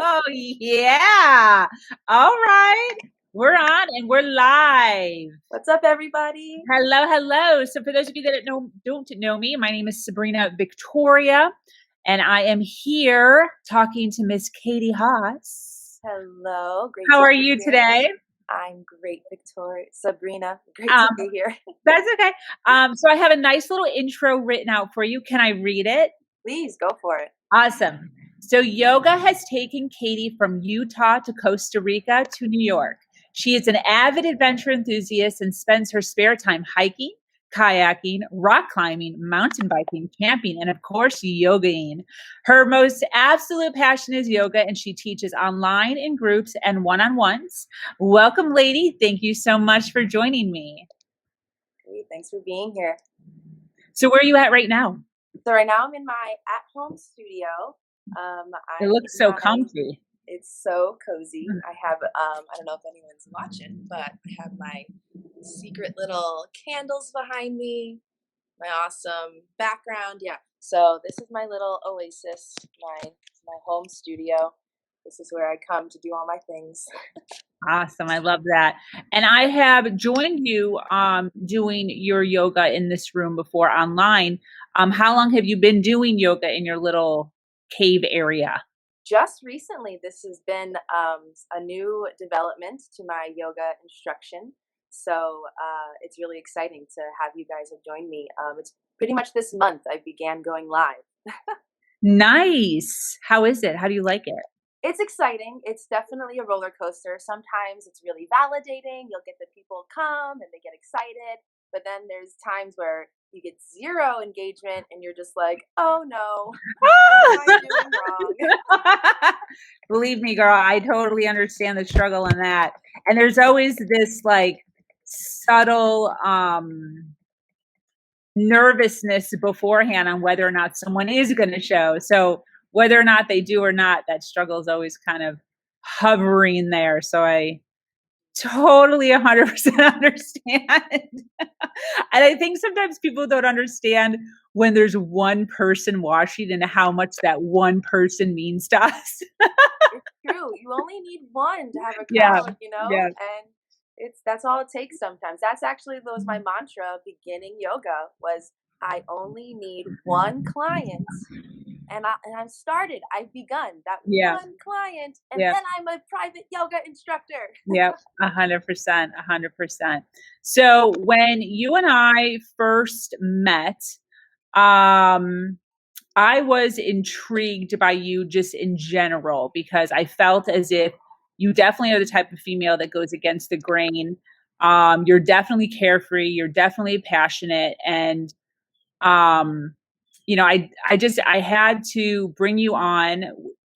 Oh, yeah. All right. We're on and we're live. What's up, everybody? Hello, hello. So for those of you that don't know me, my name is Sabrina Victoria, and I am here talking to Miss Katie Haas. Hello. Great How to are be you here. today? I'm great, Victoria. Sabrina, great to be here. That's okay. So I have a nice little intro written out for you. Can I read it? Please go for it. Awesome. So yoga has taken Katie from Utah to Costa Rica to New York. She is an avid adventure enthusiast and spends her spare time hiking, kayaking, rock climbing, mountain biking, camping, and of course, yogaing. Her most absolute passion is yoga, and she teaches online in groups and one-on-ones. Welcome, lady. Thank you so much for joining me. Great. Thanks for being here. So where are you at right now? So right now I'm in my at-home studio. It looks so comfy. It's so cozy. I have, I don't know if anyone's watching, but I have my secret little candles behind me, my awesome background. Yeah. So this is my little oasis, my home studio. This is where I come to do all my things. Awesome. I love that. And I have joined you doing your yoga in this room before online. How long have you been doing yoga in your little cave area? Just recently, this has been a new development to my yoga instruction. So it's really exciting to have you guys have joined me. It's pretty much this month I began going live. Nice. How is it? How do you like it? It's exciting. It's definitely a roller coaster. Sometimes it's really validating. You'll get the people come and they get excited. But then there's times where you get zero engagement and you're just like, oh no, what am I doing wrong? Believe me, girl, I totally understand the struggle in that. And there's always this like subtle nervousness beforehand on whether or not someone is going to show. So whether or not they do or not, that struggle is always kind of hovering there. So I totally 100% understand. And I think sometimes people don't understand when there's one person watching and how much that one person means to us. It's true. You only need one to have a crowd, Yeah. and that's all it takes sometimes. That's actually was my mantra beginning yoga was I only need one client. And I've started. I've begun that Yeah. one client, and Yeah. then I'm a private yoga instructor. Yep, 100%, 100%. So when you and I first met, I was intrigued by you just in general because I felt as if you definitely are the type of female that goes against the grain. You're definitely carefree, you're definitely passionate, and I had to bring you on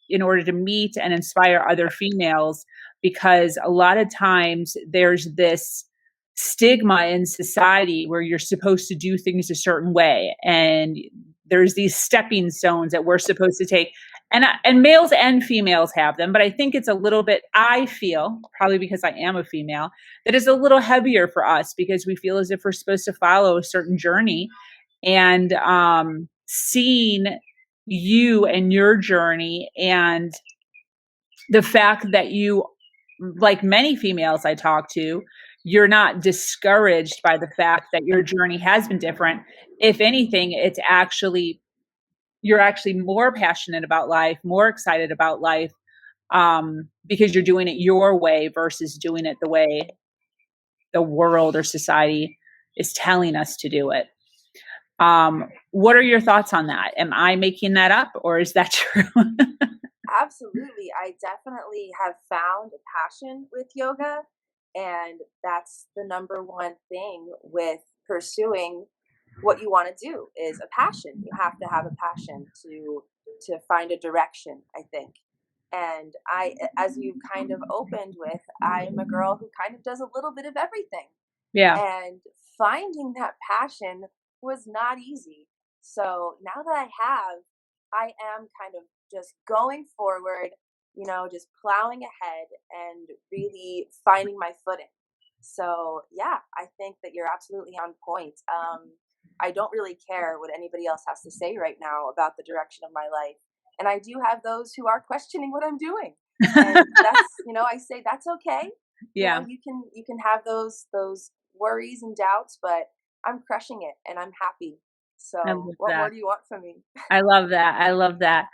in order to meet and inspire other females because a lot of times there's this stigma in society where you're supposed to do things a certain way, and there's these stepping stones that we're supposed to take, and males and females have them, but I think it's a little bit, I feel probably because I am a female, that is a little heavier for us because we feel as if we're supposed to follow a certain journey. And seeing you and your journey and the fact that you, like many females I talk to, you're not discouraged by the fact that your journey has been different. If anything, you're actually more passionate about life, more excited about life, because you're doing it your way versus doing it the way the world or society is telling us to do it. What are your thoughts on that? Am I making that up or is that true? Absolutely. I definitely have found a passion with yoga, and that's the number one thing with pursuing what you want to do is a passion. You have to have a passion to find a direction, I think. And as you kind of opened with, I'm a girl who kind of does a little bit of everything. Yeah. And finding that passion was not easy. So now that I am kind of just going forward, just plowing ahead and really finding my footing. So yeah, I think that you're absolutely on point. I don't really care what anybody else has to say right now about the direction of my life. And I do have those who are questioning what I'm doing. And that's, I say that's okay. Yeah. You can have those worries and doubts, but I'm crushing it and I'm happy. I So love what more that. do you want from me? I love that. I love that.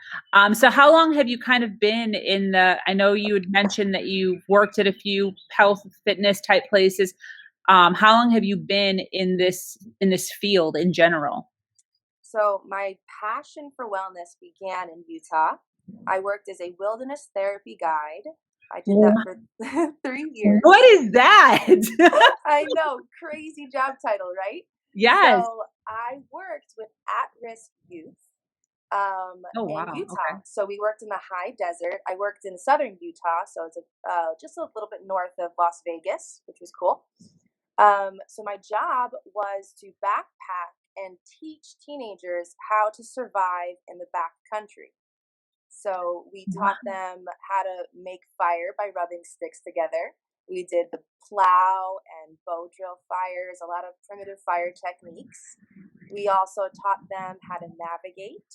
So how long have you kind of been in I know you had mentioned that you worked at a few health fitness type places. How long have you been in this field in general? So my passion for wellness began in Utah. I worked as a wilderness therapy guide. I did that Wha- for 3 years. What is that? I know, crazy job title, right? Yes. So I worked with at-risk youth Oh in wow. Utah. Okay. So we worked in the high desert. I worked in southern Utah, so it's just a little bit north of Las Vegas, which was cool. So my job was to backpack and teach teenagers how to survive in the back country. So we Wow. taught them how to make fire by rubbing sticks together. We did the plow and bow drill fires, a lot of primitive fire techniques. We also taught them how to navigate.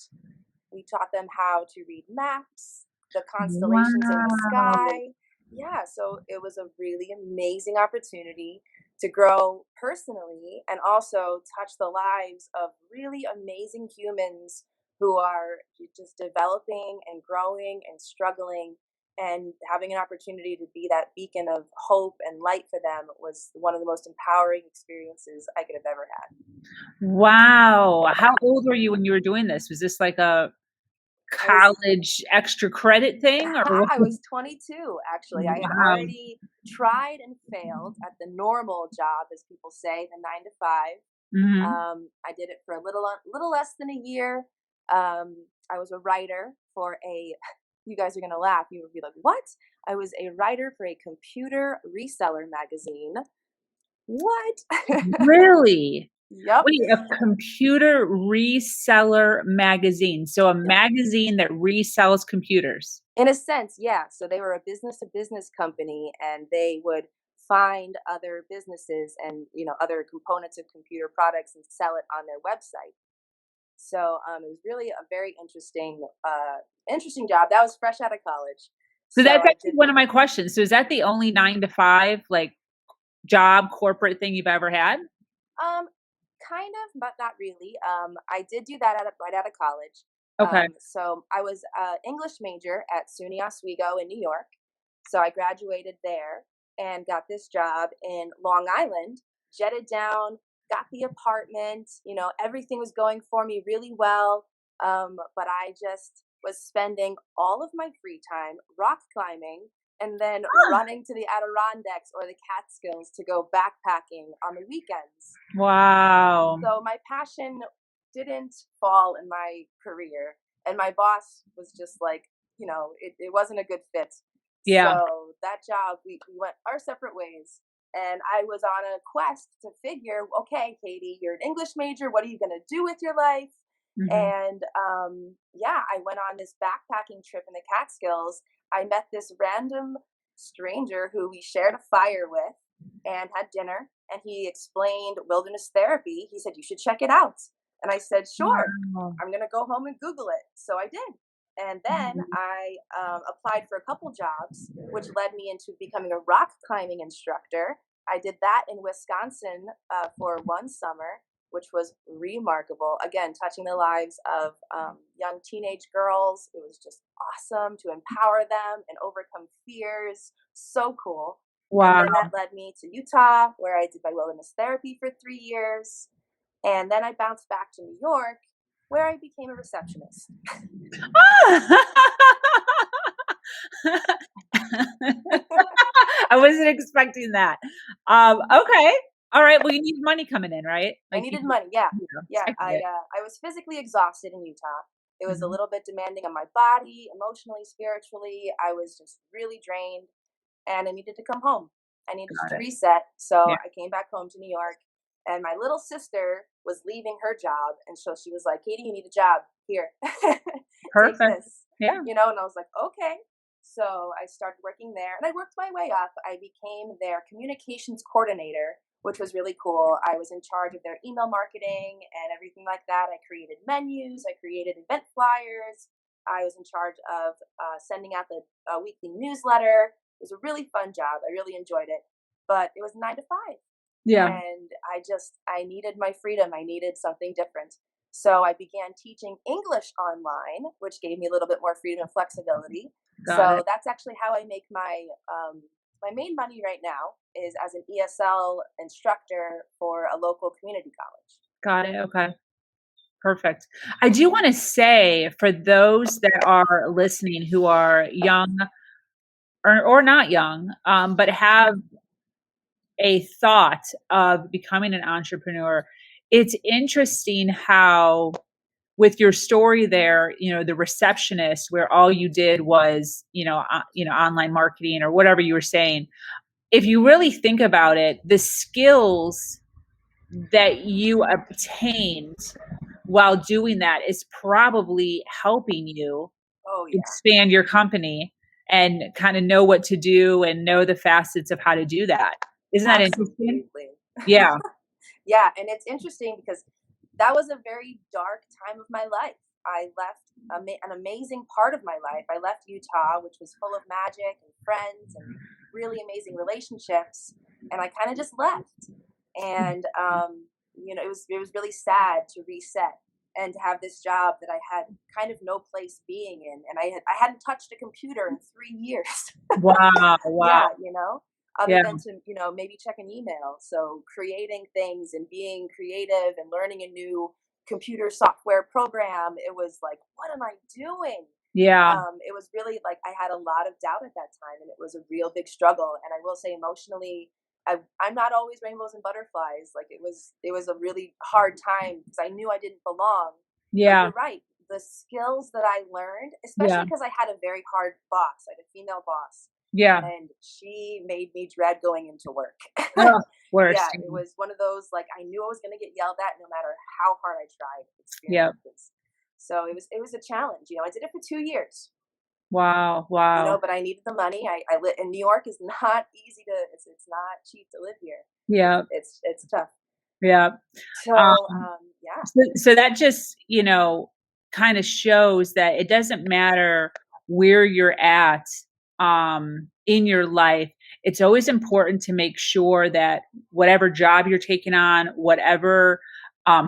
We taught them how to read maps, the constellations in the Wow. sky. Yeah, so it was a really amazing opportunity to grow personally and also touch the lives of really amazing humans who are just developing and growing and struggling, and having an opportunity to be that beacon of hope and light for them was one of the most empowering experiences I could have ever had. Wow. How old were you when you were doing this? Was this like a I was college extra credit thing or what? I was 22, actually. I had Wow. already tried and failed at the normal job, as people say, the 9 to 5. Mhm. I did it for a little less than a year. I was a writer for a. You guys are gonna laugh. You would be like, "What?" I was a writer for a computer reseller magazine. What? Really? Yep. Wait, a computer reseller magazine. So a magazine that resells computers. In a sense, yeah. So they were a business to business company, and they would find other businesses and other components of computer products and sell it on their website. So it was really a very interesting job. That was fresh out of college. So So that's I actually did one of my questions. So is that the only 9 to 5 like job corporate thing you've ever had? um kind of, but not really. I did do that right out of college. Okay. So I was an English major at SUNY Oswego in New York. So I graduated there and got this job in Long Island, jetted down, got the apartment, everything was going for me really well. But I just was spending all of my free time rock climbing and then running to the Adirondacks or the Catskills to go backpacking on the weekends. Wow. So my passion didn't fall in my career, and my boss was just like, it wasn't a good fit. Yeah. So that job, we went our separate ways. And I was on a quest to figure, okay, Katie, you're an English major. What are you going to do with your life? Mhm. And yeah, I went on this backpacking trip in the Catskills. I met this random stranger who we shared a fire with and had dinner. And he explained wilderness therapy. He said, "You should check it out." And I said, "Sure, Wow. I'm going to go home and Google it." So I did. And then I applied for a couple jobs, which led me into becoming a rock climbing instructor. I did that in Wisconsin for one summer, which was remarkable. Again, touching the lives of young teenage girls. It was just awesome to empower them and overcome fears. So cool. And Wow. then that led me to Utah, where I did my wilderness therapy for 3 years. And then I bounced back to New York, where I became a receptionist. I wasn't expecting that. Okay. All right. Well, you need money coming in, right? I Like needed money. Yeah, yeah. I get it. I was physically exhausted in Utah. It was a Mhm. little bit demanding on my body, emotionally, spiritually. I was just really drained, and I needed to come home. I needed Got to it. reset. So Yeah. I came back home to New York, and my little sister was leaving her job, and so she was like, "Katie, you need a job. Here, take Perfect. this." Yeah. And I was like, "Okay." So I started working there, and I worked my way up. I became their communications coordinator, which was really cool. I was in charge of their email marketing and everything like that. I created menus, I created event flyers, I was in charge of sending out the weekly newsletter. It was a really fun job. I really enjoyed it, but it was 9 to 5. Yeah. And I needed my freedom. I needed something different. So I began teaching English online, which gave me a little bit more freedom and flexibility. Got So it. that's actually how I make my main money right now is as an ESL instructor for a local community college. Got it. Okay. Perfect. I do want to say for those that are listening who are young or not young, but have a thought of becoming an entrepreneur, it's interesting how with your story there, the receptionist where all you did was, online marketing or whatever you were saying. If you really think about it, the skills that you obtained while doing that is probably helping you Oh yeah, expand your company and kind of know what to do and know the facets of how to do that. Isn't that interesting? absolutely. Yeah. Yeah, and it's interesting because that was a very dark time of my life. I left an amazing part of my life. I left Utah, which was full of magic and friends and really amazing relationships, and I kind of just left. And it was really sad to reset and to have this job that I had kind of no place being in, and I hadn't touched a computer in 3 years. Wow. Wow. Yeah, other Yeah. than to, maybe check an email. So creating things and being creative and learning a new computer software program, it was like, what am I doing? Yeah. It was really like I had a lot of doubt at that time, and it was a real big struggle. And I will say, emotionally, I'm not always rainbows and butterflies. Like it was a really hard time because I knew I didn't belong. But Yeah. you're right. The skills that I learned, especially Yeah. because I had a very hard boss, I had a female boss, Yeah. and she made me dread going into work. Oh, Yeah, worst. it was one of those, like, I knew I was going to get yelled at no matter how hard I tried Yeah. experiences. So it was a challenge. I did it for 2 years. Wow. Wow. But I needed the money. I live in New York is not easy to. It's not cheap to live here. Yeah. It's tough. Yeah. So Um, yeah. so that just, kind of shows that it doesn't matter where you're at in your life. It's always important to make sure that whatever job you're taking on, whatever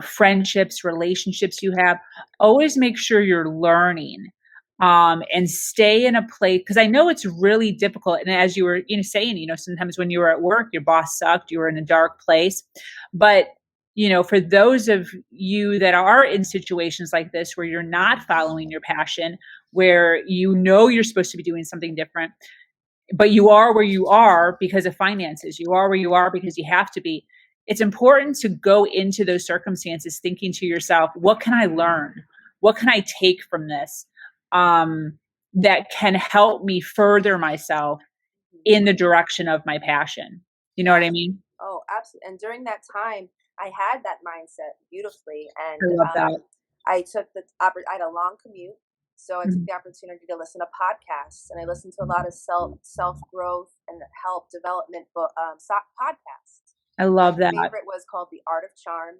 friendships, relationships you have, always make sure you're learning and stay in a place. Because I know it's really difficult. And as you were saying, sometimes when you were at work, your boss sucked, you were in a dark place. But for those of you that are in situations like this where you're not following your passion, where you're supposed to be doing something different, but you are where you are because of finances, you are where you are because you have to be. It's important to go into those circumstances thinking to yourself, what can I learn? What can I take from this that can help me further myself in the direction of my passion? You know what I mean? Oh, absolutely. And during that time, I had that mindset beautifully, I and love that. I took I had a long commute, so I took the opportunity to listen to podcasts, and I listened to a lot of self growth and help development podcasts. I My love that. favorite was called The Art of Charm.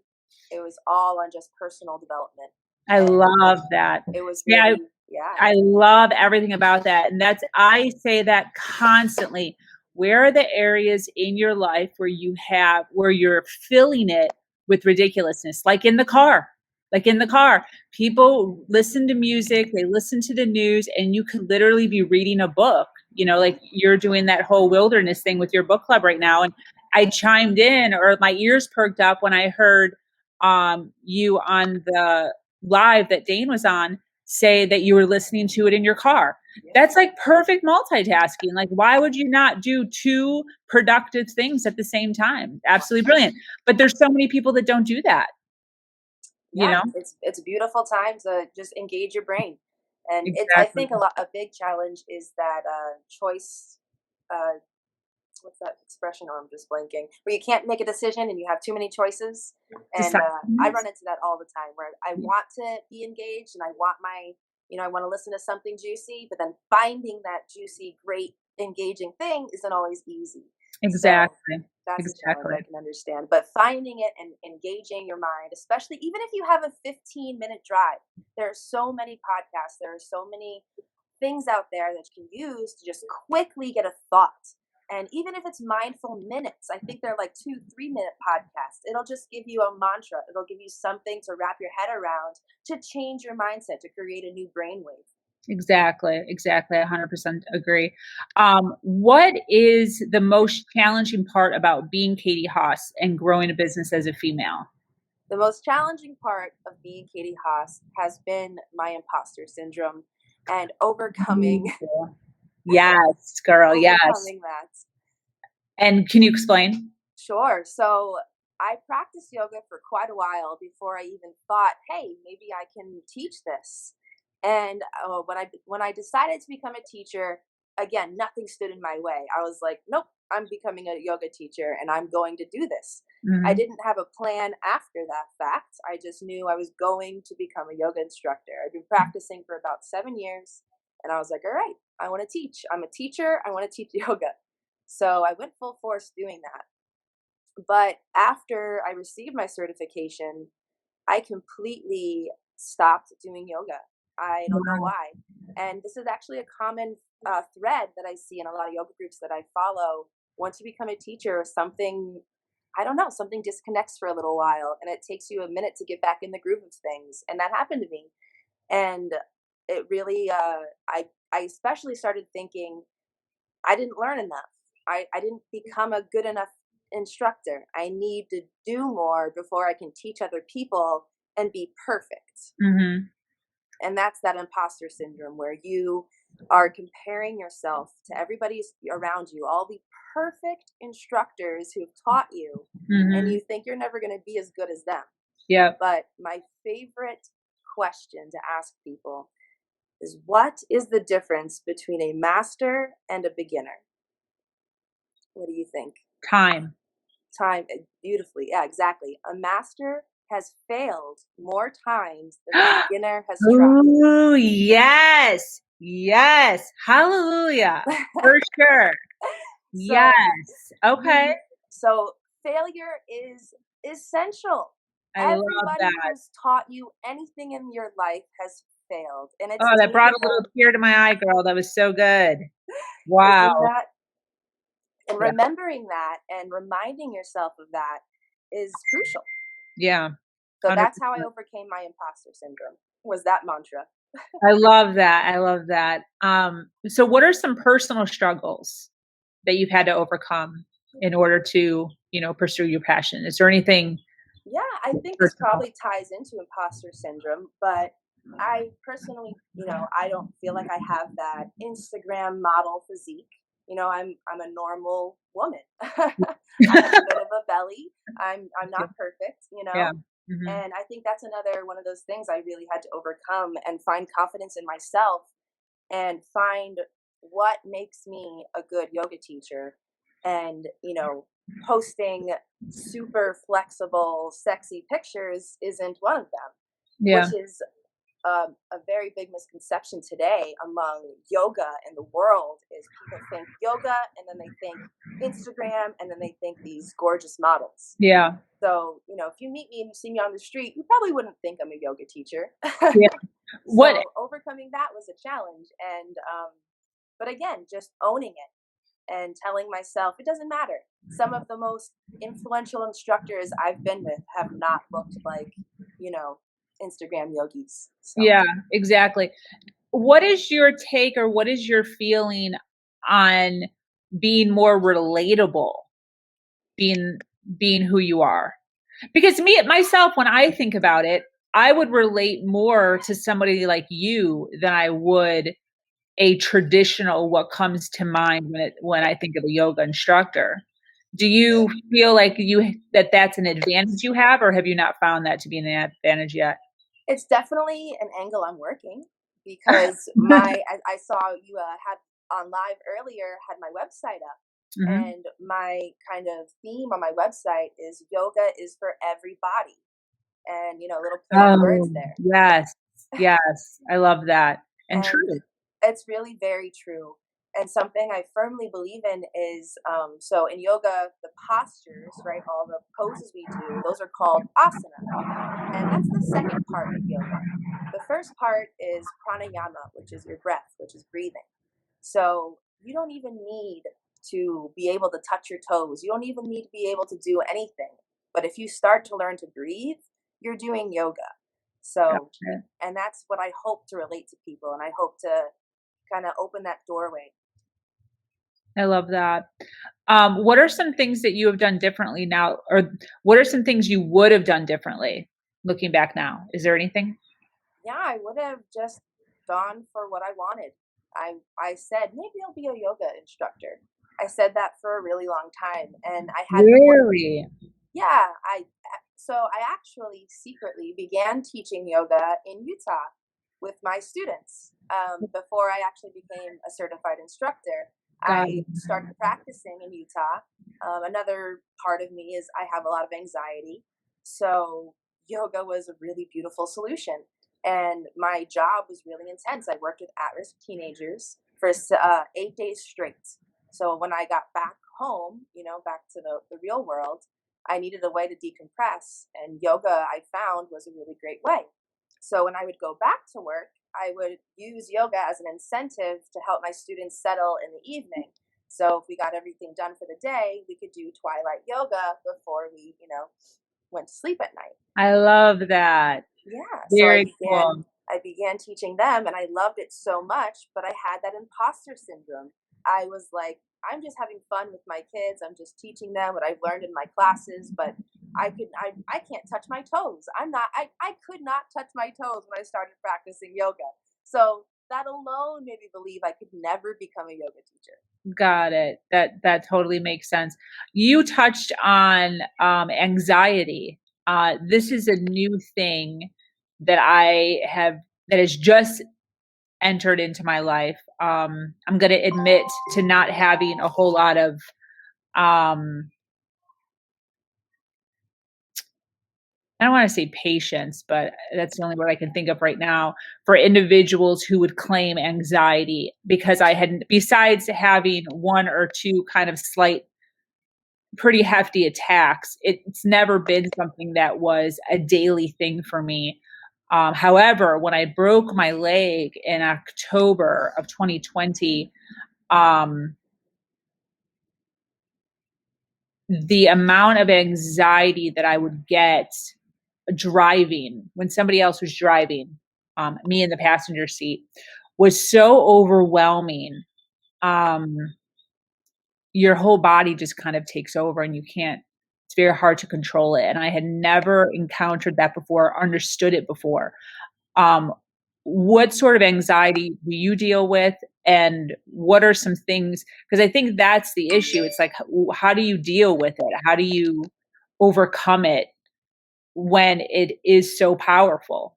It was all on just personal development. I And love that. it was Yeah, really, yeah. I love everything about that. And I say that constantly. Where are the areas in your life where you're filling it with ridiculousness? Like in the car. People listen to music, they listen to the news, and you could literally be reading a book, like you're doing that whole wilderness thing with your book club right now. And I chimed in, or my ears perked up when I heard you on the live that Dane was on say that you were listening to it in your car. That's like perfect multitasking. Like, why would you not do two productive things at the same time? Absolutely brilliant. But there's so many people that don't do that. Yeah, it's a beautiful time to just engage your brain, and I Exactly. think a big challenge is that choice. What's that expression? Oh, I'm just blanking. Where you can't make a decision and you have too many choices, and I run into that all the time. Where I want to be engaged and I want I want to listen to something juicy, but then finding that juicy, great, engaging thing isn't always easy. So Exactly. that's a challenge Exactly. I can understand. But finding it and engaging your mind, especially even if you have a 15-minute drive, there are so many podcasts, there are so many things out there that you can use to just quickly get a thought. And even if it's mindful minutes, I think they're like 2, 3 minute podcasts. It'll just give you a mantra. It'll give you something to wrap your head around to change your mindset, to create a new brainwave. Exactly. Exactly. 100% agree. What is the most challenging part about being Katie Haas and growing a business as a female? The most challenging part of being Katie Haas has been my imposter syndrome and overcoming Beautiful. Yes, girl. Yes. overcoming that. And can you explain? Sure. So I practiced yoga for quite a while before I even thought, hey, maybe I can teach this. And when I decided to become a teacher, again, nothing stood in my way. I was like, nope, I'm becoming a yoga teacher and I'm going to do this. I Mhm. didn't have a plan after that fact. I just knew I was going to become a yoga instructor. I've been practicing for about 7 years and I was like, all right, I want to teach. I'm a teacher. I want to teach yoga. So I went full force doing that. But after I received my certification, I completely stopped doing yoga. I don't know Wow. why. And this is actually a common thread that I see in a lot of yoga groups that I follow. Once you become a teacher, something, I don't know, something disconnects for a little while and it takes you a minute to get back in the groove of things. And that happened to me. And it really, I especially started thinking, I didn't learn enough. I didn't become a good enough instructor. I need to do more before I can teach other people and be perfect. Mhm. And that's that imposter syndrome where you are comparing yourself to everybody around you, all the perfect instructors who've taught you, and Mhm. you think you're never going to be as good as them. Yep. But my favorite question to ask people is, what is the difference between a master and a beginner? What do you think? Time. Time beautifully. Yeah, exactly. A master has failed more times than a beginner has tried. Ooh, yes. Yes. Hallelujah. For sure. Yes. So Okay. you so failure is essential. I love Everybody that. who's taught you anything in your life has failed, and it's Oh, that brought taken a little them. tear to my eye, girl. That was so good. Wow. Isn't that, and Yeah. remembering that and reminding yourself of that is crucial. Yeah. So that's how I 100%. overcame my imposter syndrome. Was that mantra. I love that. I love that. So what are some personal struggles that you've had to overcome in order to, pursue your passion? Is there anything Yeah, I think this personal? probably ties into imposter syndrome, but I personally, I don't feel like I have that Instagram model physique. I'm a normal woman. I have a bit of a belly. I'm not perfect, Yeah. Mhm. and I think that's another one of those things I really had to overcome and find confidence in myself and find what makes me a good yoga teacher. And posting super flexible sexy pictures isn't one of them, which Yeah. is a very big misconception today among yoga in the world. Is people think yoga and then they think Instagram and then they think these gorgeous models. Yeah. So if you meet me and you see me on the street, you probably wouldn't think I'm a yoga teacher. Yeah. What So overcoming that was a challenge, and but again, just owning it and telling myself it doesn't matter. Some of the most influential instructors I've been with have not looked like, you know, Instagram yogis. So Yeah, exactly. What is your take or what is your feeling on being more relatable, being being who you are? Because me myself, when I think about it, I would relate more to somebody like you than I would a traditional what comes to mind when I think of a yoga instructor. Do you feel like that's an advantage you have, or have you not found that to be an advantage yet? it's definitely an angle I'm working because I saw you had on live earlier had my website up. Mhm. And my kind of theme on my website is yoga is for everybody. And, little play on words Oh, there. yes. Yes. I love that. And And true. it's really very true. And something I firmly believe in is so in yoga, the postures, right? All the poses we do, those are called asana. And that's the second part of yoga. The first part is pranayama, which is your breath, which is breathing. So you don't even need to be able to touch your toes. You don't even need to be able to do anything. But if you start to learn to breathe, you're doing yoga. So, Gotcha. and that's what I hope to relate to people. And I hope to kind of open that doorway. I love that. What are some things that you have done differently now, or what are some things you would have done differently looking back now? Is there anything? Yeah, I would have just gone for what I wanted. I said maybe I'll be a yoga instructor. I said that for a really long time, and I had the Really? yeah. I actually secretly began teaching yoga in Utah with my students before I actually became a certified instructor. God. I started practicing in Utah. Another part of me is I have a lot of anxiety, so yoga was a really beautiful solution. And my job was really intense. I worked with at-risk teenagers for 8 days straight. So when I got back home, back to the real world, I needed a way to decompress, and yoga I found was a really great way. So when I would go back to work, I would use yoga as an incentive to help my students settle in the evening. So if we got everything done for the day, we could do twilight yoga before we, went to sleep at night. I love that. Yeah, so I Very began cool. I began teaching them, and I loved it so much, but I had that imposter syndrome. I was like, I'm just having fun with my kids. I'm just teaching them what I've learned in my classes, but I can't touch my toes. I could not touch my toes when I started practicing yoga. So that alone made me believe I could never become a yoga teacher. Got it. That totally makes sense. You touched on anxiety. This is a new thing that I have that has just entered into my life. I'm going to admit to not having a whole lot of um, I don't want to say patience, but that's the only word I can think of right now for individuals who would claim anxiety because I had, besides having one or two kind of slight, pretty hefty attacks, it's never been something that was a daily thing for me. However, when I broke my leg in October of 2020, um, the amount of anxiety that I would get driving when somebody else was driving, me in the passenger seat, was so overwhelming. Um, your whole body just kind of takes over and you can't, it's very hard to control it. And I had never encountered that before, understood it before. Um, what sort of anxiety do you deal with? And what are some things? Because I think that's the issue. It's like, how do you deal with it? How do you overcome it when it is so powerful?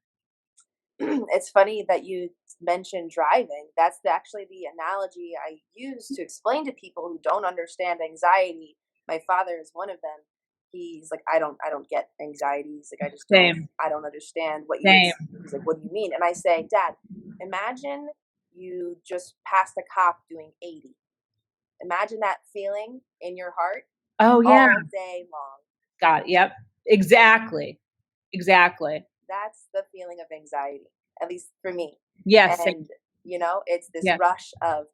It's funny that you mentioned driving. That's actually the analogy I use to explain to people who don't understand anxiety. My father is one of them. He's like, I don't get anxiety. He's like, Same, I don't understand what you. same. He's like, what do you mean? And I say, Dad, imagine you just passed a cop doing 80. Imagine that feeling in your heart Oh yeah, all day long. got it. Yep, exactly, exactly. That's the feeling of anxiety, at least for me. Yes, same. And it's this Yeah, rush of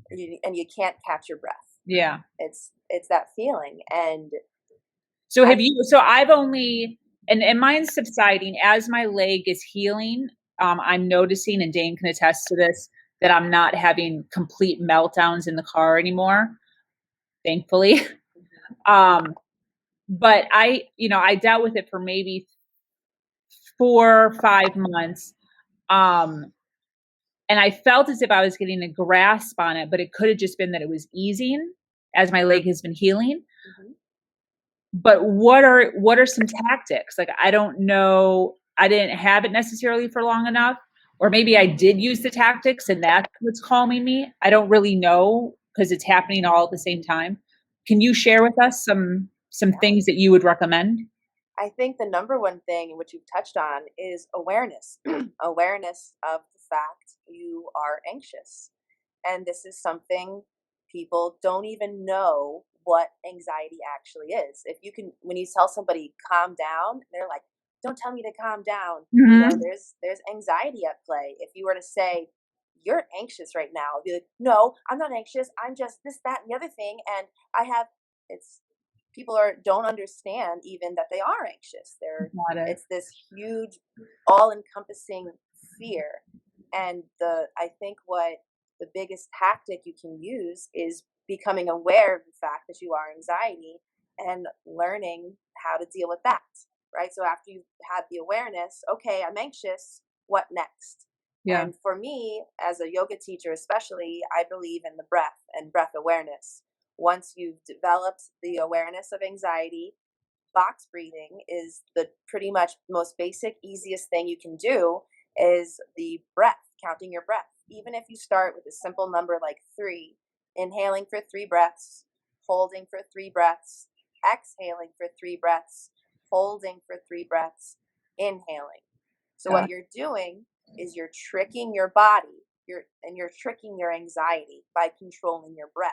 and you can't catch your breath. yeah. It's that feeling. And So I have you? So I've only, and mine's subsiding as my leg is healing. I'm noticing, and Dane can attest to this, that I'm not having complete meltdowns in the car anymore, thankfully. Um, but I dealt with it for maybe 4 or 5 months. Um, and I felt as if I was getting a grasp on it, but it could have just been that it was easing as my leg has been healing. Mhm. But what are some tactics? Like I don't know, I didn't have it necessarily for long enough, or maybe I did use the tactics and that's what's calming me. I don't really know because it's happening all at the same time. Can you share with us some things that you would recommend? I think the number one thing which you've touched on is awareness. Awareness of the fact you are anxious. And this is something people don't even know what anxiety actually is. If you can, when you tell somebody calm down, they're like, don't tell me to calm down. You know, Mm-hmm. there's anxiety at play. If you were to say, you're anxious right now, I'd be like, no, I'm not anxious. I'm just this, that, and the other thing. And I have, it's, people are don't understand even that they are anxious. Got it. It's this huge, all encompassing fear. And I think what the biggest tactic you can use is becoming aware of the fact that you are anxiety and learning how to deal with that. Right. So after you've had the awareness, okay, I'm anxious, what next? Yeah. And for me, as a yoga teacher, especially, I believe in the breath and breath awareness. Once you've developed the awareness of anxiety, box breathing is the pretty much most basic, easiest thing you can do is the breath, counting your breath. Even if you start with a simple number like 3, inhaling for 3 breaths, holding for 3 breaths, exhaling for 3 breaths, holding for 3 breaths, inhaling. So what you're doing is you're tricking your body, you're tricking your anxiety by controlling your breath.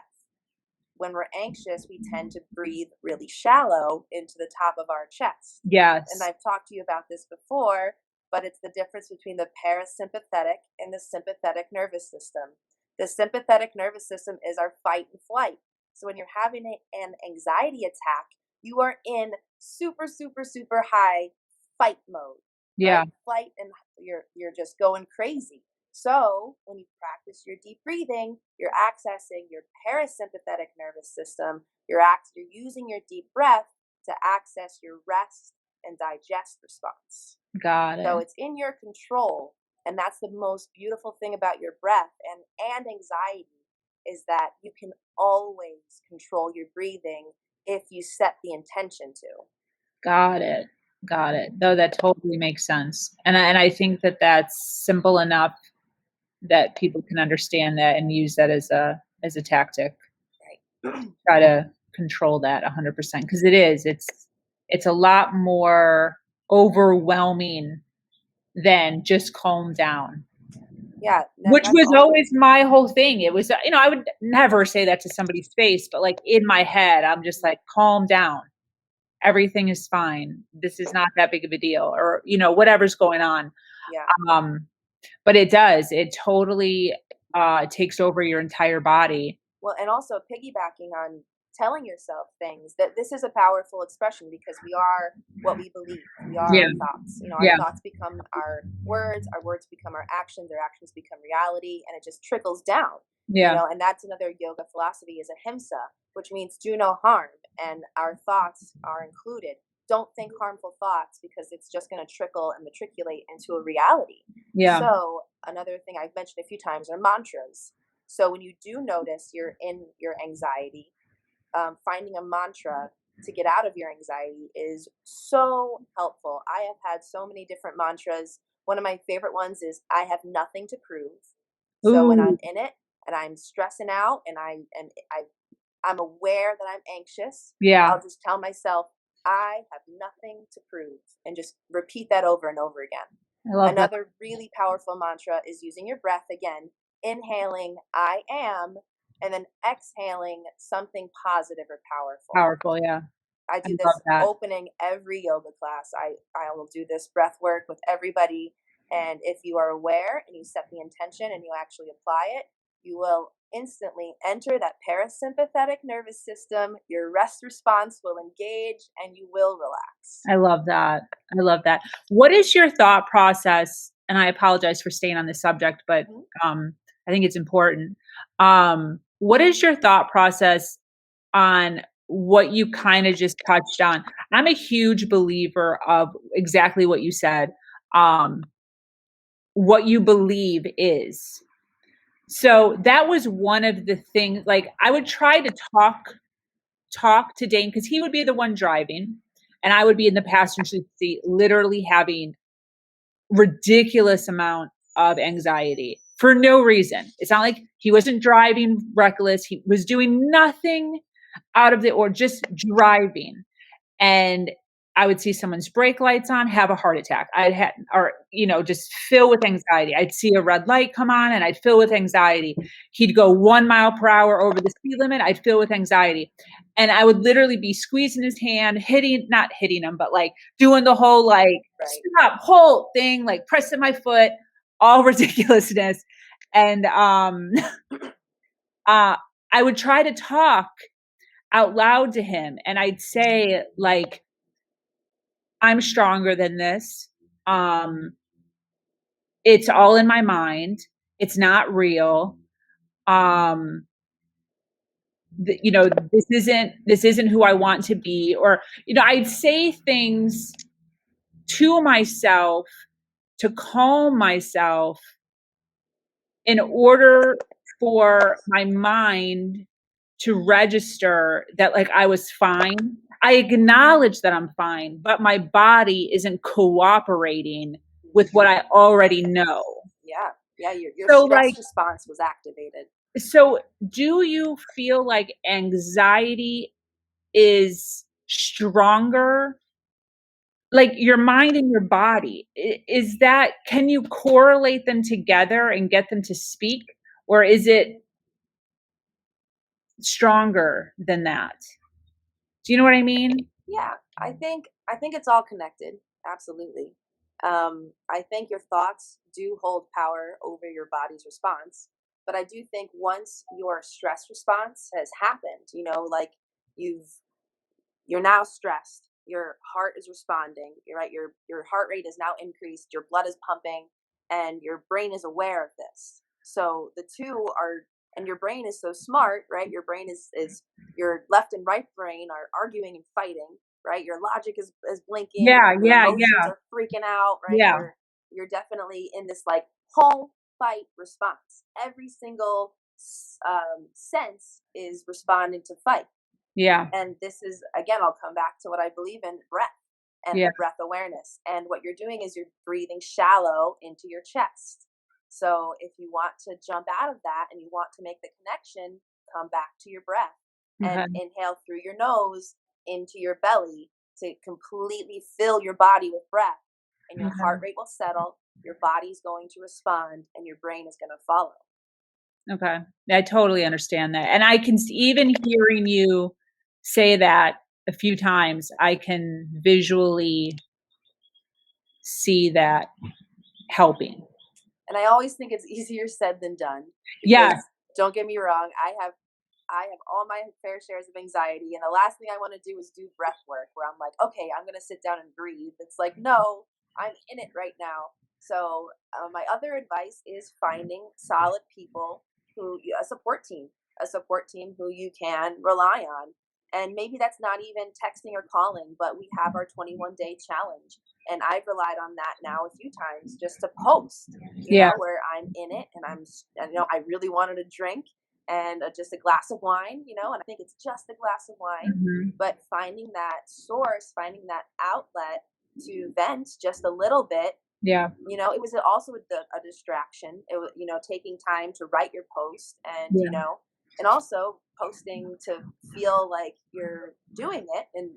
When we're anxious, we tend to breathe really shallow into the top of our chest. Yes. And I've talked to you about this before, but it's the difference between the parasympathetic and the sympathetic nervous system. The sympathetic nervous system is our fight and flight. So when you're having an anxiety attack, you are in super, super, super high fight mode. Yeah. Right? Flight, and you're just going crazy. So when you practice your deep breathing, you're accessing your parasympathetic nervous system. You're using your deep breath to access your rest and digest response. Got it. So it's in your control. And that's the most beautiful thing about your breath and anxiety is that you can always control your breathing if you set the intention to. Got it. Got it. No, that totally makes sense. And I think that that's simple enough that people can understand that and use that as a tactic. Right. Try to control that 100% because it's a lot more overwhelming than just calm down. Yeah. Which was always my whole thing. It was, I would never say that to somebody's face, but like in my head, I'm just like, calm down. Everything is fine. This is not that big of a deal, or, whatever's going on. Yeah. But it totally takes over your entire body. Well, and also piggybacking on telling yourself things, that this is a powerful expression because we are what we believe. We are our thoughts. Our thoughts become our words become our actions become reality, and it just trickles down. And that's another yoga philosophy is ahimsa, which means do no harm, and our thoughts are included. Don't think harmful thoughts because it's just going to trickle and matriculate into a reality. Yeah. So another thing I've mentioned a few times are mantras. So when you do notice you're in your anxiety, finding a mantra to get out of your anxiety is so helpful. I have had so many different mantras. One of my favorite ones is I have nothing to prove. So when I'm in it and I'm stressing out and I'm aware that I'm anxious, I'll just tell myself, I have nothing to prove, and just repeat that over and over again. I love Another really powerful mantra is using your breath again, inhaling, I am, and then exhaling something positive or powerful. Powerful, yeah. I do this opening every yoga class. I will do this breath work with everybody. And if you are aware and you set the intention and you actually apply it, you will instantly enter that parasympathetic nervous system. Your rest response will engage and you will relax. I love that. I love that. What is your thought process? And I apologize for staying on this subject, but I think it's important. What is your thought process on what you kind of just touched on? I'm a huge believer of exactly what you said. What you believe is. So that was one of the things, like I would try to talk to Dane because he would be the one driving and I would be in the passenger seat, literally having ridiculous amount of anxiety for no reason. It's not like he wasn't driving reckless. He was doing nothing out of the or just driving. And I would see someone's brake lights on, have a heart attack. I'd had, or, just fill with anxiety. I'd see a red light come on and I'd fill with anxiety. He'd go 1 mile per hour over the speed limit. I'd fill with anxiety. And I would literally be squeezing his hand, not hitting him, but like doing the whole like stop, whole thing, like pressing my foot, all ridiculousness. And I would try to talk out loud to him, and I'd say like, I'm stronger than this. It's all in my mind. It's not real. This isn't who I want to be. Or, I'd say things to myself to calm myself in order for my mind to register that like I was fine. I acknowledge that I'm fine, but my body isn't cooperating with what I already know. Yeah. Yeah. Your stress response was activated. So do you feel like anxiety is stronger? Like your mind and your body, can you correlate them together and get them to speak? Or is it stronger than that? Do you know what I mean? Yeah, I think it's all connected. Absolutely. I think your thoughts do hold power over your body's response, but I do think once your stress response has happened, like you're now stressed, your heart is responding, you're right, your heart rate is now increased, your blood is pumping, and your brain is aware of this. So the two are, and your brain is so smart, right? Your brain is your left and right brain are arguing and fighting, right? Your logic is blinking, your emotions are freaking out, right? Yeah. You're definitely in this like whole fight response. Every single sense is responding to fight. Yeah. And this is, again, I'll come back to what I believe in, breath and the breath awareness. And what you're doing is you're breathing shallow into your chest. So if you want to jump out of that and you want to make the connection, come back to your breath and inhale through your nose into your belly to completely fill your body with breath. And your heart rate will settle, your body's going to respond, and your brain is going to follow. Okay. I totally understand that. And I can, even hearing you say that a few times, I can visually see that helping. And I always think it's easier said than done. Yeah. Don't get me wrong. I have all my fair shares of anxiety. And the last thing I want to do is do breath work where I'm like, okay, I'm going to sit down and breathe. It's like, no, I'm in it right now. So my other advice is finding solid people a support team who you can rely on. And maybe that's not even texting or calling, but we have our 21-day challenge. And I've relied on that now a few times just to post, where I'm in it and I really wanted a drink and just a glass of wine, and I think it's just a glass of wine, but finding that source, finding that outlet to vent just a little bit. Yeah. It was also a distraction. It was, taking time to write your post and, and also posting to feel like you're doing it. And,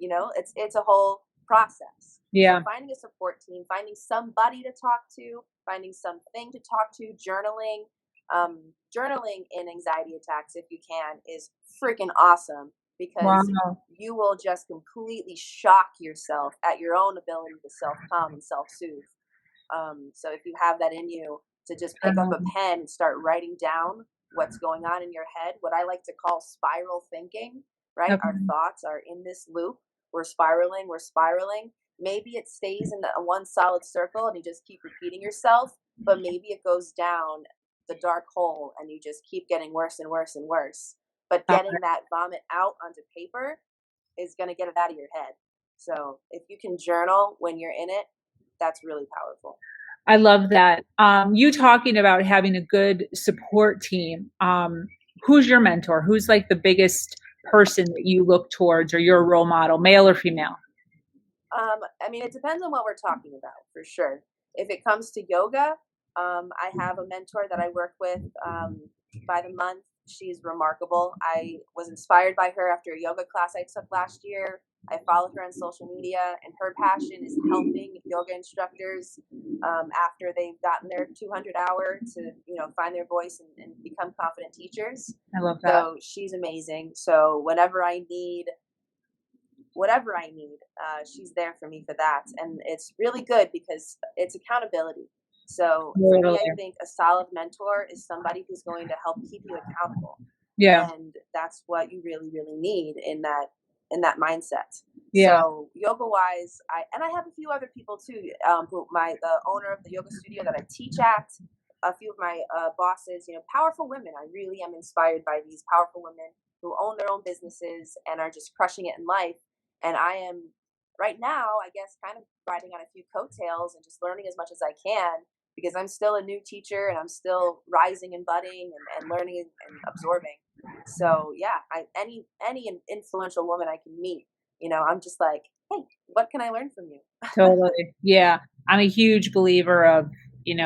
it's a whole process. Yeah. So finding a support team, finding somebody to talk to, finding something to talk to, journaling in anxiety attacks, if you can, is freaking awesome because you will just completely shock yourself at your own ability to self-calm and self-soothe. So if you have that in you, to just pick up a pen and start writing down what's going on in your head, what I like to call spiral thinking, right? Our thoughts are in this loop. We're spiraling. Maybe it stays in one solid circle and you just keep repeating yourself, but maybe it goes down the dark hole and you just keep getting worse and worse and worse. But getting that vomit out onto paper is going to get it out of your head. So if you can journal when you're in it, that's really powerful. I love that. You talking about having a good support team. Who's your mentor? Who's like the biggest person that you look towards, or your role model, male or female? I mean, it depends on what we're talking about, for sure. If it comes to yoga, I have a mentor that I work with by the month. She's remarkable. I was inspired by her after a yoga class I took last year. I follow her on social media, and her passion is helping yoga instructors after they've gotten their 200 hour to, find their voice and become confident teachers. I love that. So she's amazing. So whatever I need, she's there for me for that. And it's really good because it's accountability. So for me, I think a solid mentor is somebody who's going to help keep you accountable. Yeah. And that's what you really, really need in that mindset. Yeah. So yoga wise, I have a few other people too. The owner of the yoga studio that I teach at, a few of my bosses, powerful women. I really am inspired by these powerful women who own their own businesses and are just crushing it in life. And I am right now, I guess, kind of riding on a few coattails and just learning as much as I can, because I'm still a new teacher and I'm still rising and budding and learning and absorbing. So yeah, any influential woman I can meet, I'm just like, hey, what can I learn from you? Totally. Yeah. I'm a huge believer of,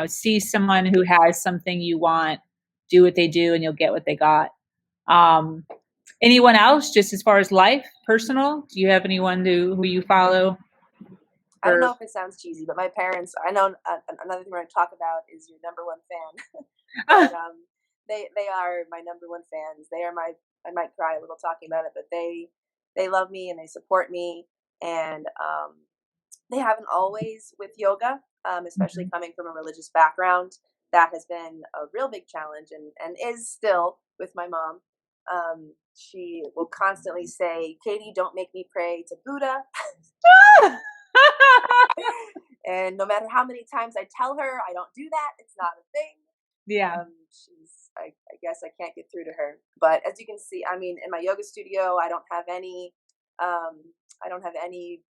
see someone who has something you want, do what they do, and you'll get what they got. Anyone else, just as far as life, personal? Do you have anyone who you follow? I don't know if it sounds cheesy, but my parents, I know another thing we're going to talk about is your number one fan. But they are my number one fans. They are I might cry a little talking about it, but they love me and they support me. And they haven't always with yoga, especially coming from a religious background. That has been a real big challenge and is still with my mom. She will constantly say, Katie, don't make me pray to Buddha. And no matter how many times I tell her I don't do that, it's not a thing. Yeah. I guess I can't get through to her. But as you can see, I mean, in my yoga studio, I don't have any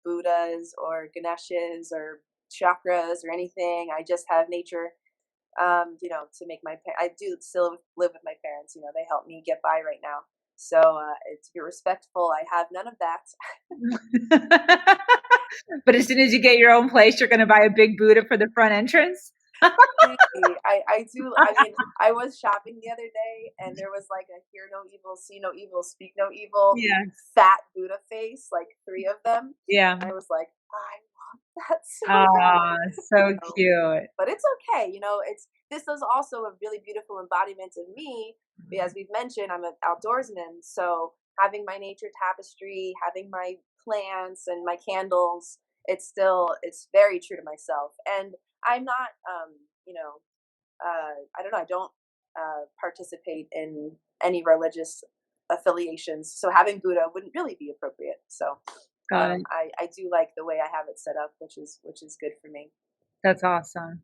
Buddhas or Ganeshas or chakras or anything. I just have nature, to make I do still live with my parents. They help me get by right now. So to be respectful, I have none of that. But as soon as you get your own place, you're going to buy a big Buddha for the front entrance. I do. I mean, I was shopping the other day, and there was like a "Hear no evil, see no evil, speak no evil" fat Buddha face, like 3 of them. Yeah, and I was like, I want that so bad. So cute. But it's okay. This is also a really beautiful embodiment of me. As we've mentioned, I'm an outdoorsman, so having my nature tapestry, having my plants and my candles, it's very true to myself. And I'm not, I don't know, I don't participate in any religious affiliations, so having Buddha wouldn't really be appropriate. So I do like the way I have it set up, which is good for me. That's awesome.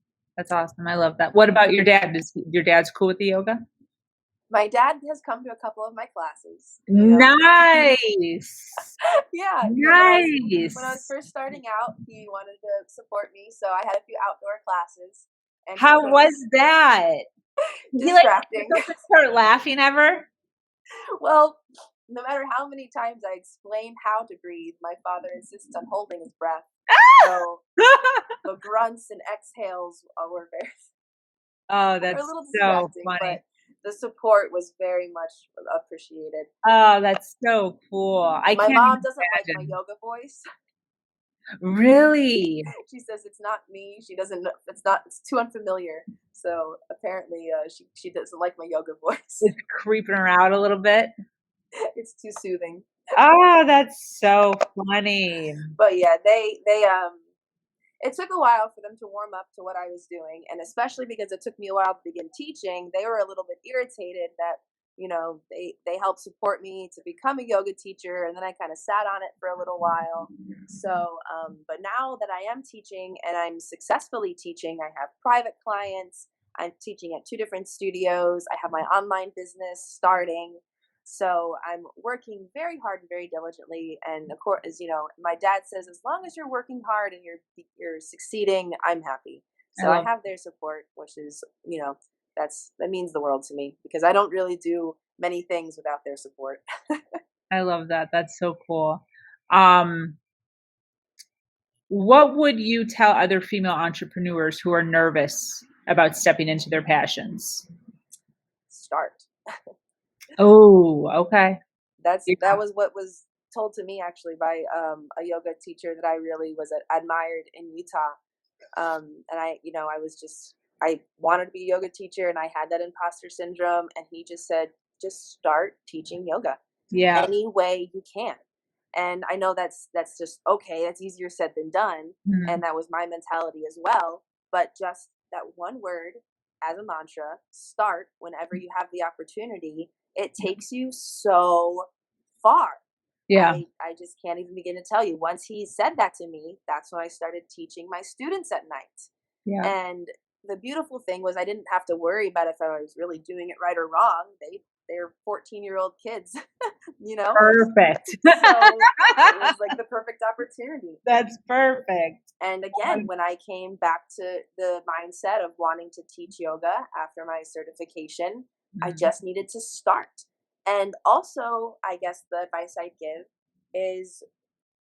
I love that. What about your dad? Is your dad's cool with the yoga? My dad has come to a couple of my classes. Nice. Yeah. Nice. When I was first starting out, he wanted to support me, so I had a few outdoor classes. And how was that? Distracting. Did he start laughing ever? Well, no matter how many times I explained how to breathe, my father insists on holding his breath. So the grunts and exhales were very. Oh, that's so funny. But the support was very much appreciated. Oh, that's so cool. My mom doesn't like my yoga voice. Really? She says it's not me. She doesn't. It's too unfamiliar. So apparently, she doesn't like my yoga voice. It's creeping her out a little bit. It's too soothing. Oh, that's so funny. But yeah, they it took a while for them to warm up to what I was doing, and especially because it took me a while to begin teaching, they were a little bit irritated that they helped support me to become a yoga teacher, and then I kind of sat on it for a little while. So but now that I am teaching and I'm successfully teaching, I have private clients, I'm teaching at 2 different studios, I have my online business starting. So I'm working very hard and very diligently, and of course, as my dad says, as long as you're working hard and you're succeeding, I'm happy. So I have their support, which is that means the world to me, because I don't really do many things without their support. I love that. That's so cool. What would you tell other female entrepreneurs who are nervous about stepping into their passions? Start. Oh, okay. That was what was told to me actually by a yoga teacher that I really was admired in Utah. And I wanted to be a yoga teacher, and I had that imposter syndrome. And he just said, just start teaching yoga Yeah. any way you can. And I know that's just okay. That's easier said than done. Mhm. And that was my mentality as well. But just that one word as a mantra, start whenever you have the opportunity. It takes you so far. Yeah. I just can't even begin to tell you. Once he said that to me, that's when I started teaching my students at night. Yeah. And the beautiful thing was I didn't have to worry about if I was really doing it right or wrong. They're 14-year-old kids, you know? Perfect. So it was like the perfect opportunity. That's perfect. And again, when I came back to the mindset of wanting to teach yoga after my certification, I just needed to start. And also, I guess the advice I'd give is,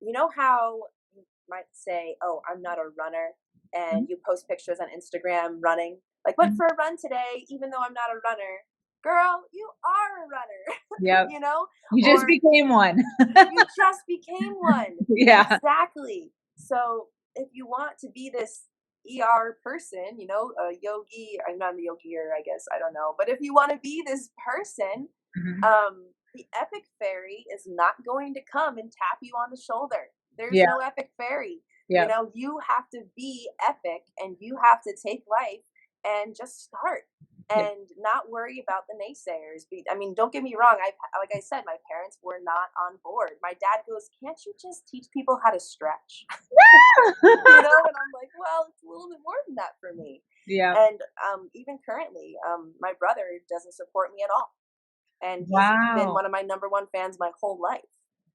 you know how you might say, oh, I'm not a runner, and you post pictures on Instagram running, like went for a run today, even though I'm not a runner. Girl, you are a runner. Yep. You know? You just Or became one. you just became one. Yeah. Exactly. So if you want to be this ER person, you know, a yogi, I'm not a yogi, or I guess, I don't know, but if you want to be this person, the epic fairy is not going to come and tap you on the shoulder. There's Yeah. no epic fairy. Yeah. You know, you have to be epic, and you have to take life and just start. And not worry about the naysayers. I mean, don't get me wrong. Like I said, my parents were not on board. My dad goes, "Can't you just teach people how to stretch?" You know, and I'm like, well, it's a little bit more than that for me. Yeah. And even currently, my brother doesn't support me at all, and he's been Wow. one of my number one fans my whole life.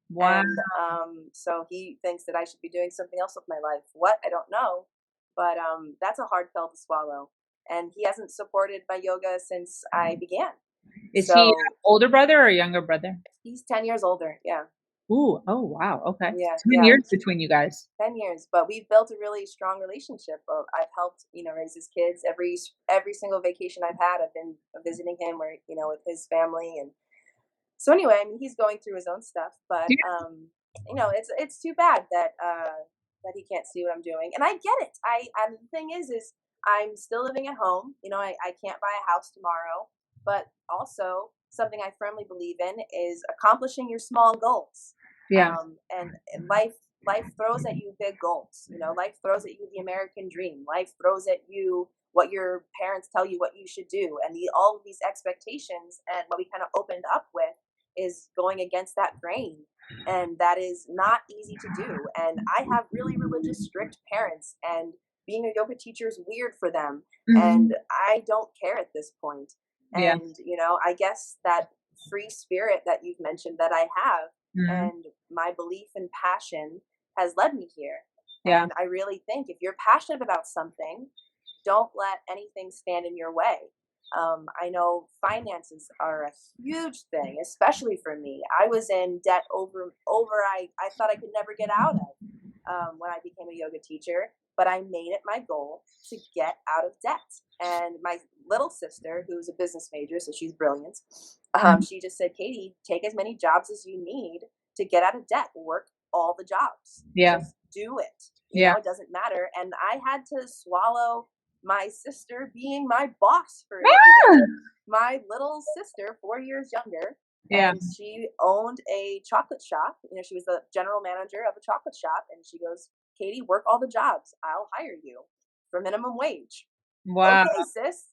Wow. And so he thinks that I should be doing something else with my life. What? I don't know. But that's a hard pill to swallow. And he hasn't supported my yoga since I began. Is he So an older brother or a younger brother? he's 10 years older. Yeah. Ooh, oh wow, okay. Yeah. 10 Yeah. years between you guys. 10 years. But we've built a really strong relationship. I've helped, raise his kids. Every single vacation I've had, I've been visiting him, or, with his family. And so anyway, I mean, he's going through his own stuff, but it's too bad that that he can't see what I'm doing, and I get it. And the thing is I'm still living at home. I can't buy a house tomorrow, but also something I firmly believe in is accomplishing your small goals. Yeah. And life throws at you big goals. Life throws at you the American dream. Life throws at you what your parents tell you what you should do, and all of these expectations. And what we kind of opened up with is going against that grain, and that is not easy to do. And I have really religious, strict parents, and being a yoga teacher is weird for them, and I don't care at this point. Yeah. And I guess that free spirit that you've mentioned that I have, and my belief and passion has led me here. Yeah. And I really think if you're passionate about something, don't let anything stand in your way. I know finances are a huge thing, especially for me. I was in debt over I thought I could never get out of when I became a yoga teacher, but I made it my goal to get out of debt. And my little sister, who's a business major, so she's brilliant, she just said, Katie, take as many jobs as you need to get out of debt. Work all the jobs. Yeah. Just do it. It doesn't matter. And I had to swallow my sister being my boss for a year. My little sister, 4 years younger, and she owned a chocolate shop. She was the general manager of a chocolate shop, and she goes, Katie, work all the jobs. I'll hire you for minimum wage. Wow. Okay, sis.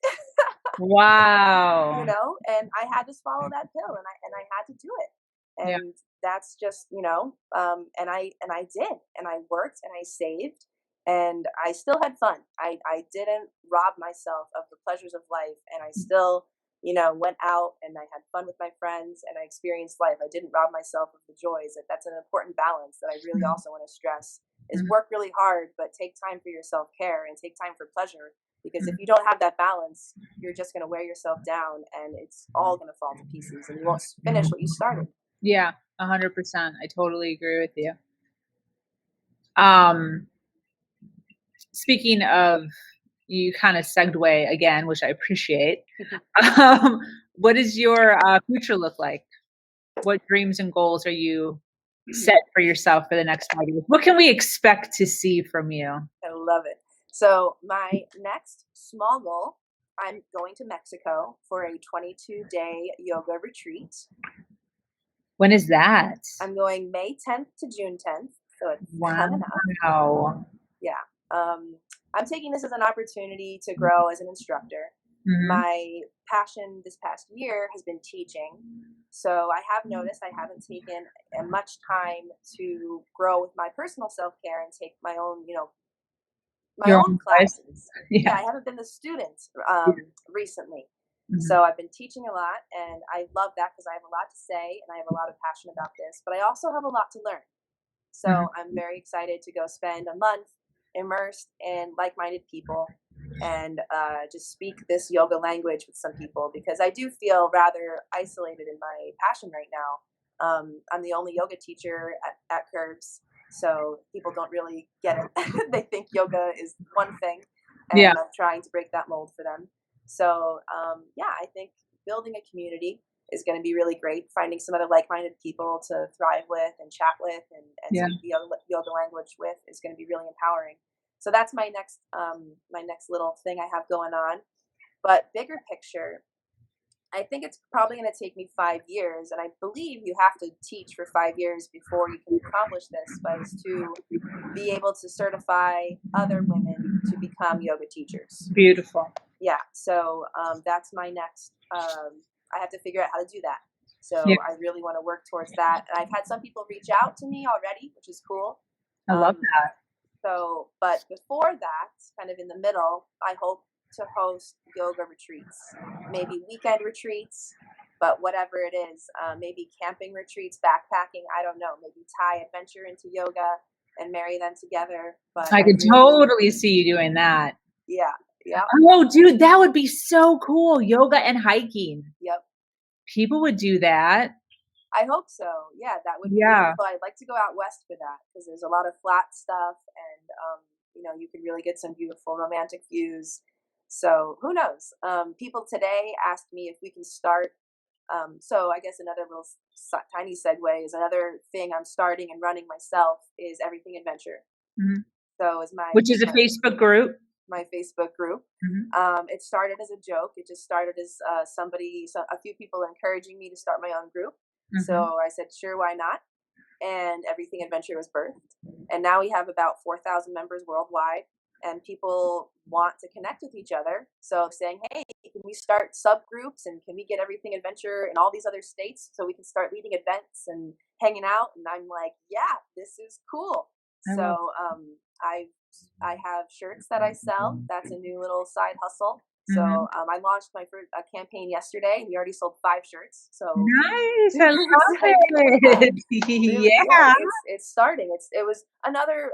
Wow. And I had to swallow that pill, and I had to do it. And that's just, and I did, and I worked, and I saved, and I still had fun. I didn't rob myself of the pleasures of life, and I still, went out and I had fun with my friends, and I experienced life. I didn't rob myself of the joys. That's an important balance that I really also want to stress is work really hard, but take time for your self-care and take time for pleasure. Because if you don't have that balance, you're just going to wear yourself down, and it's all going to fall to pieces, and you won't finish what you started. Yeah, 100%. I totally agree with you. Speaking of, you kind of segue again, which I appreciate. What does your future look like? What dreams and goals are you set for yourself for the next 5 years? What can we expect to see from you? I love it. So my next small goal, I'm going to Mexico for a 22-day yoga retreat. When is that? I'm going May 10th to June 10th. So it's coming up. Wow. Yeah. I'm taking this as an opportunity to grow as an instructor. My passion this past year has been teaching. So I have noticed I haven't taken much time to grow with my personal self-care and take my own, my Your own own place? classes. Yeah. I haven't been the student recently. So I've been teaching a lot, and I love that because I have a lot to say and I have a lot of passion about this, but I also have a lot to learn. So I'm very excited to go spend a month immersed in like-minded people and just speak this yoga language with some people, because I do feel rather isolated in my passion right now. I'm the only yoga teacher at Curves, so people don't really get it. They think yoga is one thing, and Yeah. I'm trying to break that mold for them. So I think building a community is going to be really great. Finding some other like-minded people to thrive with and chat with and speak the yoga language with is going to be really empowering. So that's my next little thing I have going on. But bigger picture, I think it's probably going to take me 5 years, and I believe you have to teach for 5 years before you can accomplish this, but is to be able to certify other women to become yoga teachers. Beautiful. Yeah, so that's my next. I have to figure out how to do that. So I really want to work towards that. And I've had some people reach out to me already, which is cool. I love that. So, but before that, kind of in the middle, I hope to host yoga retreats, maybe weekend retreats, but whatever it is, maybe camping retreats, backpacking. I don't know. Maybe tie adventure into yoga and marry them together. But I could totally see you doing that. Yeah. Yeah. Oh, dude, that would be so cool. Yoga and hiking. Yep. People would do that. I hope so. Yeah, that would be really cool. I'd like to go out west for that because there's a lot of flat stuff, and you can really get some beautiful romantic views. So who knows? People today asked me if we can start. So I guess another little tiny segue is another thing I'm starting and running myself is Everything Adventure. So is which is a Facebook group. My Facebook group. It started as a joke. It just started as a few people encouraging me to start my own group. So I said, sure, why not? And Everything Adventure was birthed. And now we have about 4,000 members worldwide, and people want to connect with each other. So saying, hey, can we start subgroups, and can we get Everything Adventure in all these other states so we can start leading events and hanging out? And I'm like, yeah, this is cool. So I have shirts that I sell. That's a new little side hustle. So I launched my first campaign yesterday, and we already sold 5 shirts. So nice, I love it. Yeah, it's starting. It was another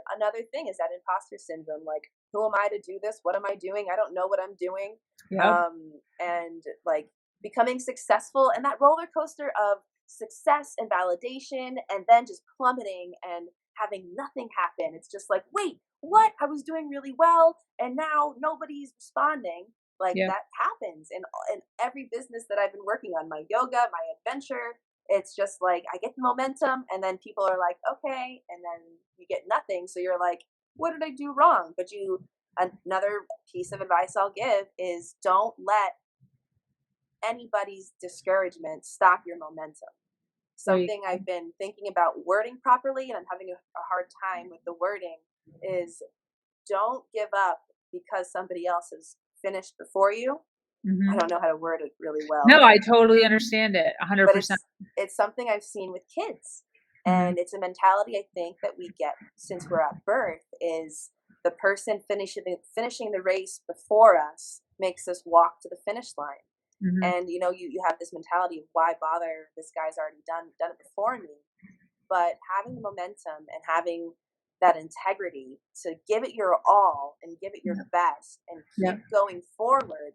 thing is that imposter syndrome. Like, who am I to do this? What am I doing? I don't know what I'm doing. And like becoming successful, and that roller coaster of success and validation, and then just plummeting and having nothing happen. It's just like, wait, what? I was doing really well, and now nobody's responding. Like that happens in every business that I've been working on, my yoga, my adventure. It's just like I get the momentum, and then people are like, okay, and then you get nothing. So you're like, what did I do wrong? But another piece of advice I'll give is don't let anybody's discouragement stop your momentum. Something I've been thinking about wording properly, and I'm having a hard time with the wording, is don't give up because somebody else has finished before you. I don't know how to word it really well. No, I totally understand it 100%. But it's something I've seen with kids. And it's a mentality I think that we get since we're at birth is the person finishing the race before us makes us walk to the finish line. And you have this mentality of why bother? This guy's already done it before me. But having the momentum and having that integrity to give it your all and give it your best and keep going forward,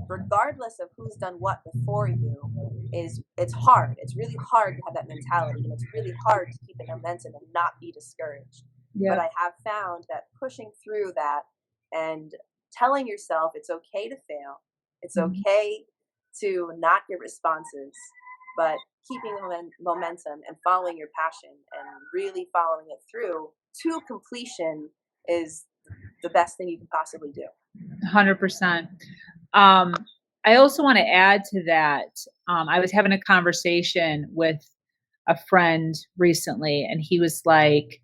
regardless of who's done what before you, it's hard. It's really hard to have that mentality, and it's really hard to keep the momentum and not be discouraged. But I have found that pushing through that and telling yourself it's okay to fail, it's okay to not get responses, but keeping the momentum and following your passion and really following it through to completion is the best thing you can possibly do. 100%. I also want to add to that. I was having a conversation with a friend recently, and he was like,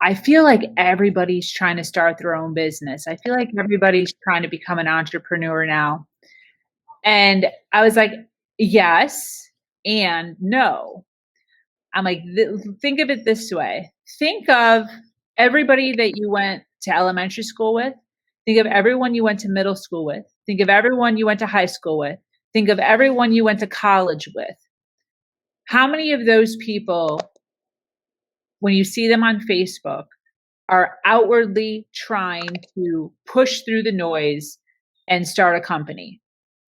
I feel like everybody's trying to start their own business. I feel like everybody's trying to become an entrepreneur now. And I was like, yes and no. I'm like, think of it this way. Think of everybody that you went to elementary school with. Think of everyone you went to middle school with. Think of everyone you went to high school with. Think of everyone you went to college with. How many of those people, when you see them on Facebook, are outwardly trying to push through the noise and start a company?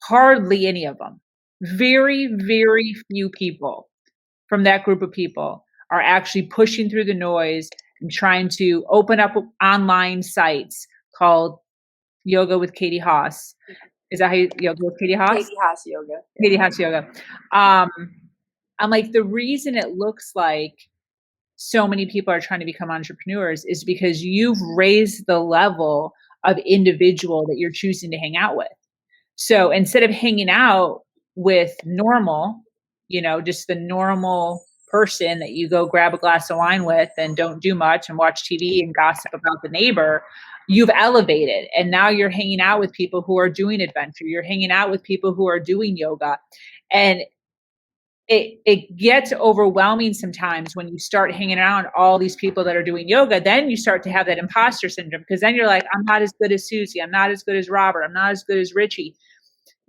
Hardly any of them. Very, very few people from that group of people are actually pushing through the noise and trying to open up online sites called Yoga with Katie Haas. Is that how you, Yoga with Katie Haas? Katie Haas Yoga. Katie Haas Yoga. I'm like, the reason it looks like so many people are trying to become entrepreneurs is because you've raised the level of individual that you're choosing to hang out with. So instead of hanging out with normal, just the normal person that you go grab a glass of wine with and don't do much and watch TV and gossip about the neighbor, you've elevated. And now you're hanging out with people who are doing adventure. You're hanging out with people who are doing yoga. And it gets overwhelming sometimes when you start hanging around all these people that are doing yoga. Then you start to have that imposter syndrome, because then you're like, I'm not as good as Susie. I'm not as good as Robert. I'm not as good as Richie.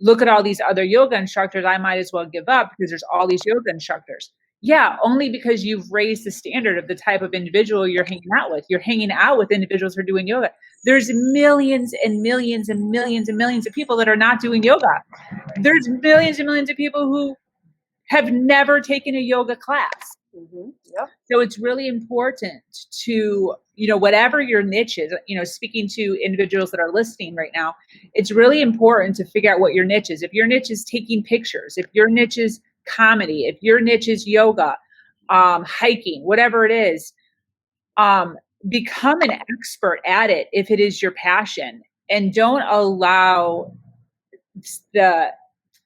Look at all these other yoga instructors. I might as well give up because there's all these yoga instructors. Yeah, only because you've raised the standard of the type of individual you're hanging out with. You're hanging out with individuals who are doing yoga. There's millions and millions and millions and millions of people that are not doing yoga. There's millions and millions of people who have never taken a yoga class. Mm-hmm. Yep. So it's really important to, whatever your niche is, speaking to individuals that are listening right now, it's really important to figure out what your niche is. If your niche is taking pictures, if your niche is comedy, if your niche is yoga, hiking, whatever it is, become an expert at it if it is your passion, and don't allow the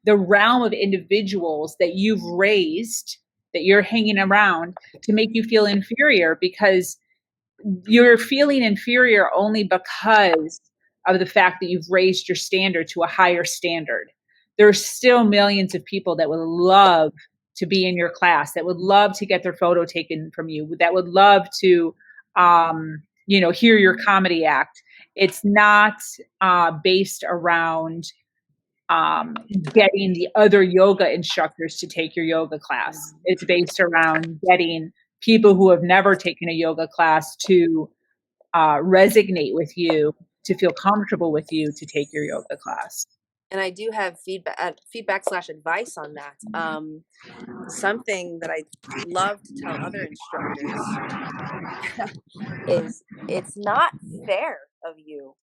realm of individuals that you've raised, that you're hanging around, to make you feel inferior, because you're feeling inferior only because of the fact that you've raised your standard to a higher standard. There's still millions of people that would love to be in your class, that would love to get their photo taken from you, that would love to, hear your comedy act. It's not based around getting the other yoga instructors to take your yoga class. It's based around getting people who have never taken a yoga class to resonate with you, to feel comfortable with you, to take your yoga class. And I do have feedback/advice on that. Something that I love to tell other instructors is, it's not fair of you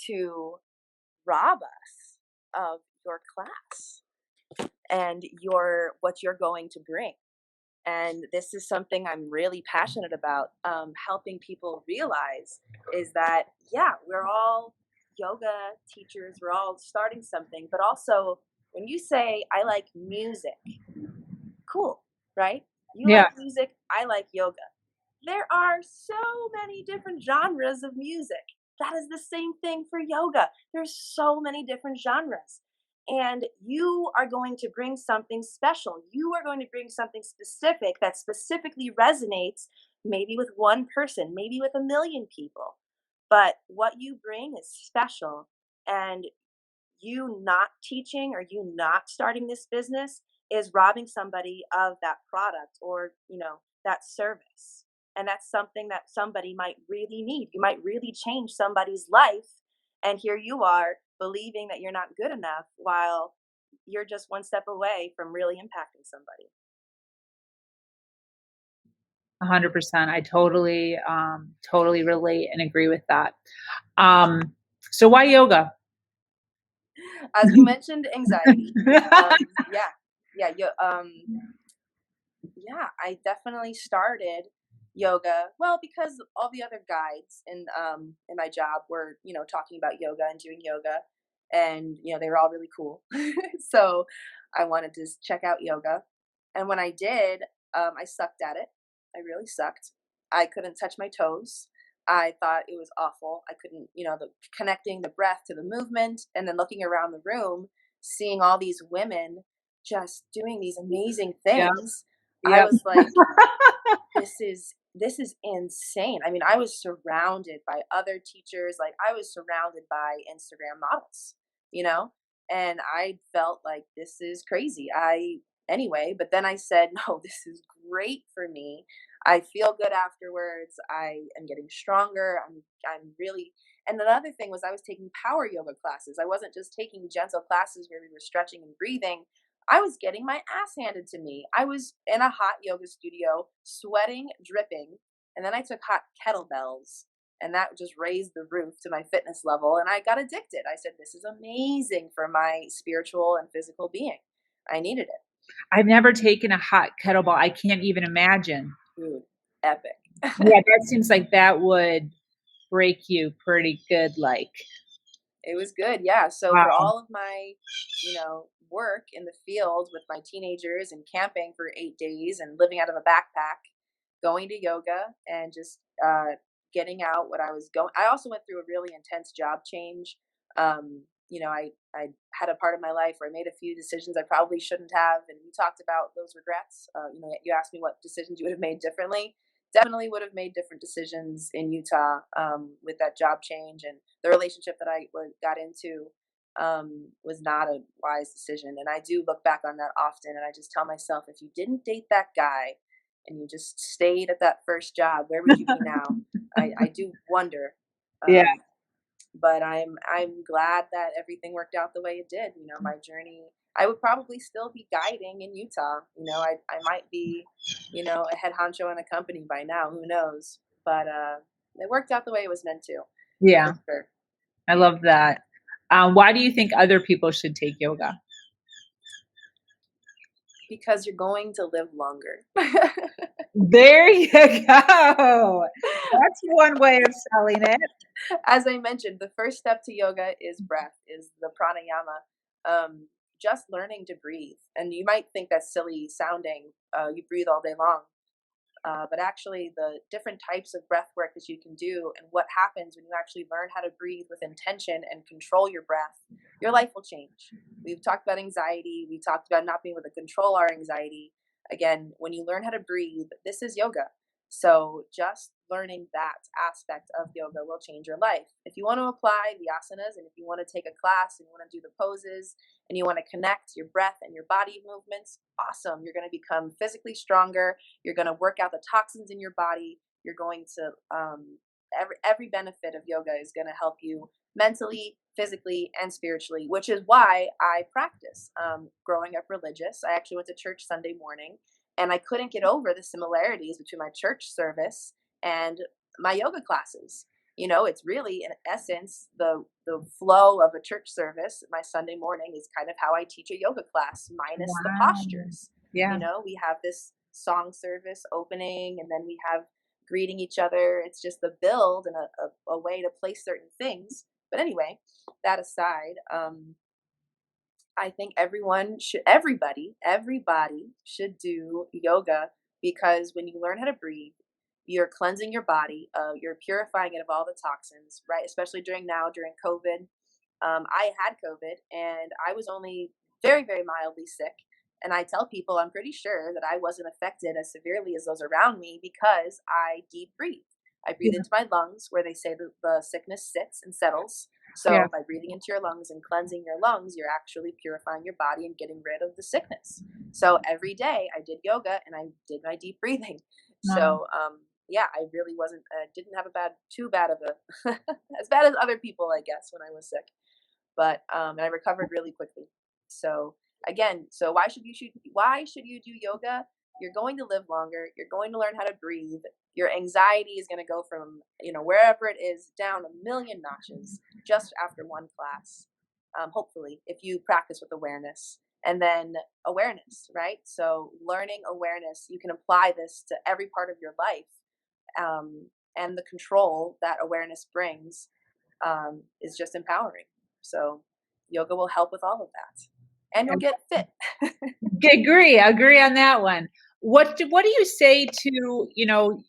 to rob us of your class and what you're going to bring. And this is something I'm really passionate about, helping people realize, is that, yeah, we're all yoga teachers, we're all starting something, but also when you say, I like music, cool, right? You like music, I like yoga. There are so many different genres of music. That is the same thing for yoga. There's so many different genres. And you are going to bring something special. You are going to bring something specific that specifically resonates, maybe with one person, maybe with 1 million people. But what you bring is special. And you not teaching or you not starting this business is robbing somebody of that product or, that service. And that's something that somebody might really need. You might really change somebody's life. And here you are believing that you're not good enough while you're just one step away from really impacting somebody. 100%. I totally relate and agree with that. So why yoga? As you mentioned, anxiety. Yeah, I definitely started yoga. Well, because all the other guides in my job were, talking about yoga and doing yoga, and they were all really cool. So I wanted to check out yoga, and when I did, I sucked at it. I really sucked. I couldn't touch my toes. I thought it was awful. I couldn't, connecting the breath to the movement, and then looking around the room, seeing all these women just doing these amazing Yeah. things. I Yeah. was like, this is insane. I mean, I was surrounded by other teachers, like I was surrounded by Instagram models, you know? And I felt like this is crazy. Anyway, but then I said, no, this is great for me. I feel good afterwards. I am getting stronger. I'm really, and another thing was I was taking power yoga classes. I wasn't just taking gentle classes where we were stretching and breathing. I was getting my ass handed to me. I was in a hot yoga studio, sweating, dripping, and then I took hot kettlebells, and that just raised the roof to my fitness level, and I got addicted. I said, this is amazing for my spiritual and physical being. I needed it. I've never taken a hot kettlebell. I can't even imagine. Dude, epic. Yeah, that seems like that would break you pretty good, like. It was good, yeah. So for Wow. all of my, work in the field with my teenagers and camping for 8 days and living out of a backpack, going to yoga and just getting out what I was going. I also went through a really intense job change. I had a part of my life where I made a few decisions I probably shouldn't have, and we talked about those regrets. You asked me what decisions you would have made differently. Definitely would have made different decisions in Utah with that job change, and the relationship that I got into was not a wise decision. And I do look back on that often, and I just tell myself, if you didn't date that guy and you just stayed at that first job, where would you be now? I do wonder. Yeah. But I'm glad that everything worked out the way it did. My journey. I would probably still be guiding in Utah. I might be, a head honcho in a company by now. Who knows? But it worked out the way it was meant to, Yeah. for sure. I love that. Why do you think other people should take yoga? Because you're going to live longer. There you go. That's one way of selling it. As I mentioned, the first step to yoga is breath, is the pranayama. Just learning to breathe. And you might think that's silly sounding. You breathe all day long. But actually, the different types of breath work that you can do, and what happens when you actually learn how to breathe with intention and control your breath, your life will change. We've talked about anxiety. We talked about not being able to control our anxiety. Again, when you learn how to breathe, this is yoga. So just learning that aspect of yoga will change your life. If you want to apply the asanas, and if you want to take a class and you want to do the poses and you want to connect your breath and your body movements, awesome. You're going to become physically stronger. You're going to work out the toxins in your body. You're going to every benefit of yoga is going to help you mentally, physically, and spiritually, which is why I practice. Growing up religious, I actually went to church Sunday morning, and I couldn't get over the similarities between my church service and my yoga classes. It's really, in essence, the flow of a church service. My Sunday morning is kind of how I teach a yoga class, minus the Wow. postures. Yeah. We have this song service opening, and then we have greeting each other. It's just the build and a way to place certain things. But anyway, that aside, I think everybody should do yoga, because when you learn how to breathe, you're cleansing your body, you're purifying it of all the toxins, right? Especially during COVID. I had COVID, and I was only very, very mildly sick. And I tell people I'm pretty sure that I wasn't affected as severely as those around me, because I deep breathe. I breathe Yeah. into my lungs, where they say that the sickness sits and settles. Yeah. So by breathing into your lungs and cleansing your lungs, you're actually purifying your body and getting rid of the sickness. So every day I did yoga and I did my deep breathing. Wow. So yeah, I really wasn't, didn't have too bad of a, as bad as other people, I guess, when I was sick. But and I recovered really quickly. So again, so why should you do yoga? You're going to live longer. You're going to learn how to breathe. Your anxiety is going to go from wherever it is down a million notches just after one class. Hopefully, if you practice with awareness. And then awareness, right? So learning awareness, you can apply this to every part of your life. And the control that awareness brings is just empowering. So yoga will help with all of that. And you'll get fit. Agree on that one. What do you say to,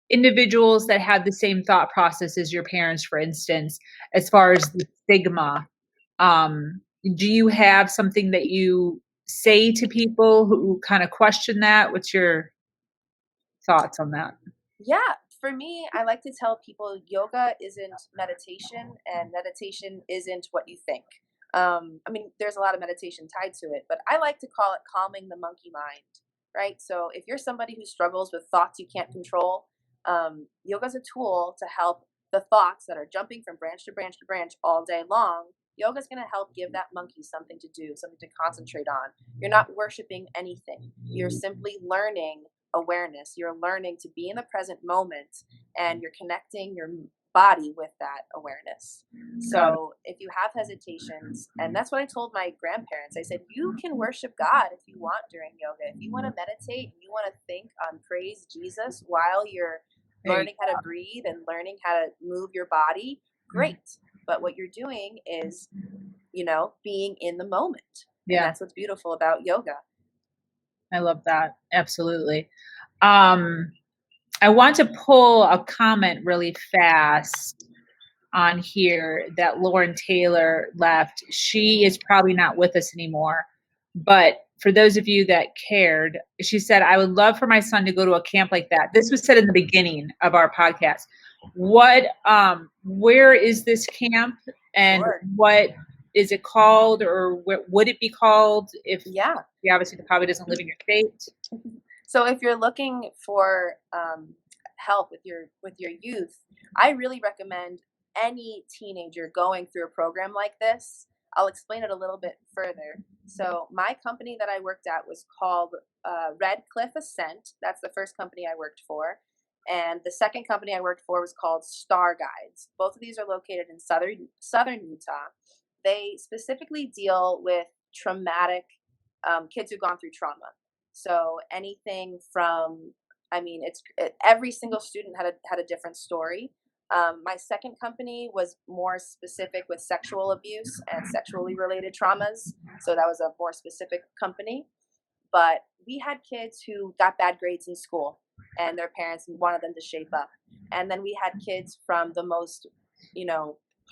individuals that have the same thought process as your parents, for instance, as far as the stigma? Do you have something that you say to people who kind of question that? What's your thoughts on that? Yeah, for me, I like to tell people yoga isn't meditation, and meditation isn't what you think. I mean, there's a lot of meditation tied to it, but I like to call it calming the monkey mind, right? So if you're somebody who struggles with thoughts you can't control, yoga is a tool to help the thoughts that are jumping from branch to branch to branch all day long. Yoga is going to help give that monkey something to do, something to concentrate on. You're not worshiping anything. You're simply learning awareness. You're learning to be in the present moment, and you're connecting your body with that awareness. So if you have hesitations, and that's what I told my grandparents, I said, you can worship God if you want during yoga. If you want to meditate and you want to think on praise Jesus while you're learning how to breathe and learning how to move your body, great. But what you're doing is, being in the moment. Yeah. And that's what's beautiful about yoga. I love that. Absolutely. I want to pull a comment really fast on here that Lauren Taylor left. She is probably not with us anymore, but for those of you that cared, she said, I would love for my son to go to a camp like that. This was said in the beginning of our podcast. Where is this camp, and what is it called, or what would it be called if he obviously probably doesn't live in your state? So if you're looking for help with your youth, I really recommend any teenager going through a program like this. I'll explain it a little bit further. So my company that I worked at was called Red Cliff Ascent. That's the first company I worked for. And the second company I worked for was called Star Guides. Both of these are located in southern Utah. They specifically deal with traumatic kids who've gone through trauma. So anything from, every single student had a different story. My second company was more specific with sexual abuse and sexually related traumas. So that was a more specific company. But we had kids who got bad grades in school and their parents wanted them to shape up. And then we had kids from the most,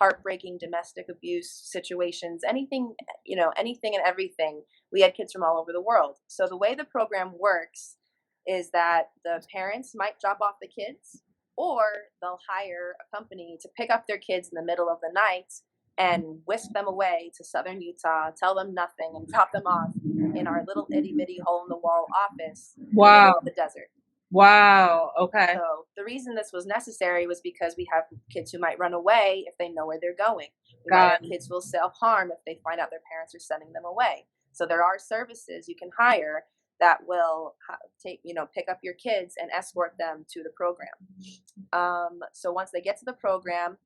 heartbreaking domestic abuse situations, anything and everything. We had kids from all over the world. So the way the program works is that the parents might drop off the kids, or they'll hire a company to pick up their kids in the middle of the night and whisk them away to southern Utah, tell them nothing, and drop them off in our little itty bitty hole in the wall office in the middle of the desert. Wow. Okay. So the reason this was necessary was because we have kids who might run away if they know where they're going. We might have kids who will self-harm if they find out their parents are sending them away. So there are services you can hire that will pick up your kids and escort them to the program. So once they get to the program,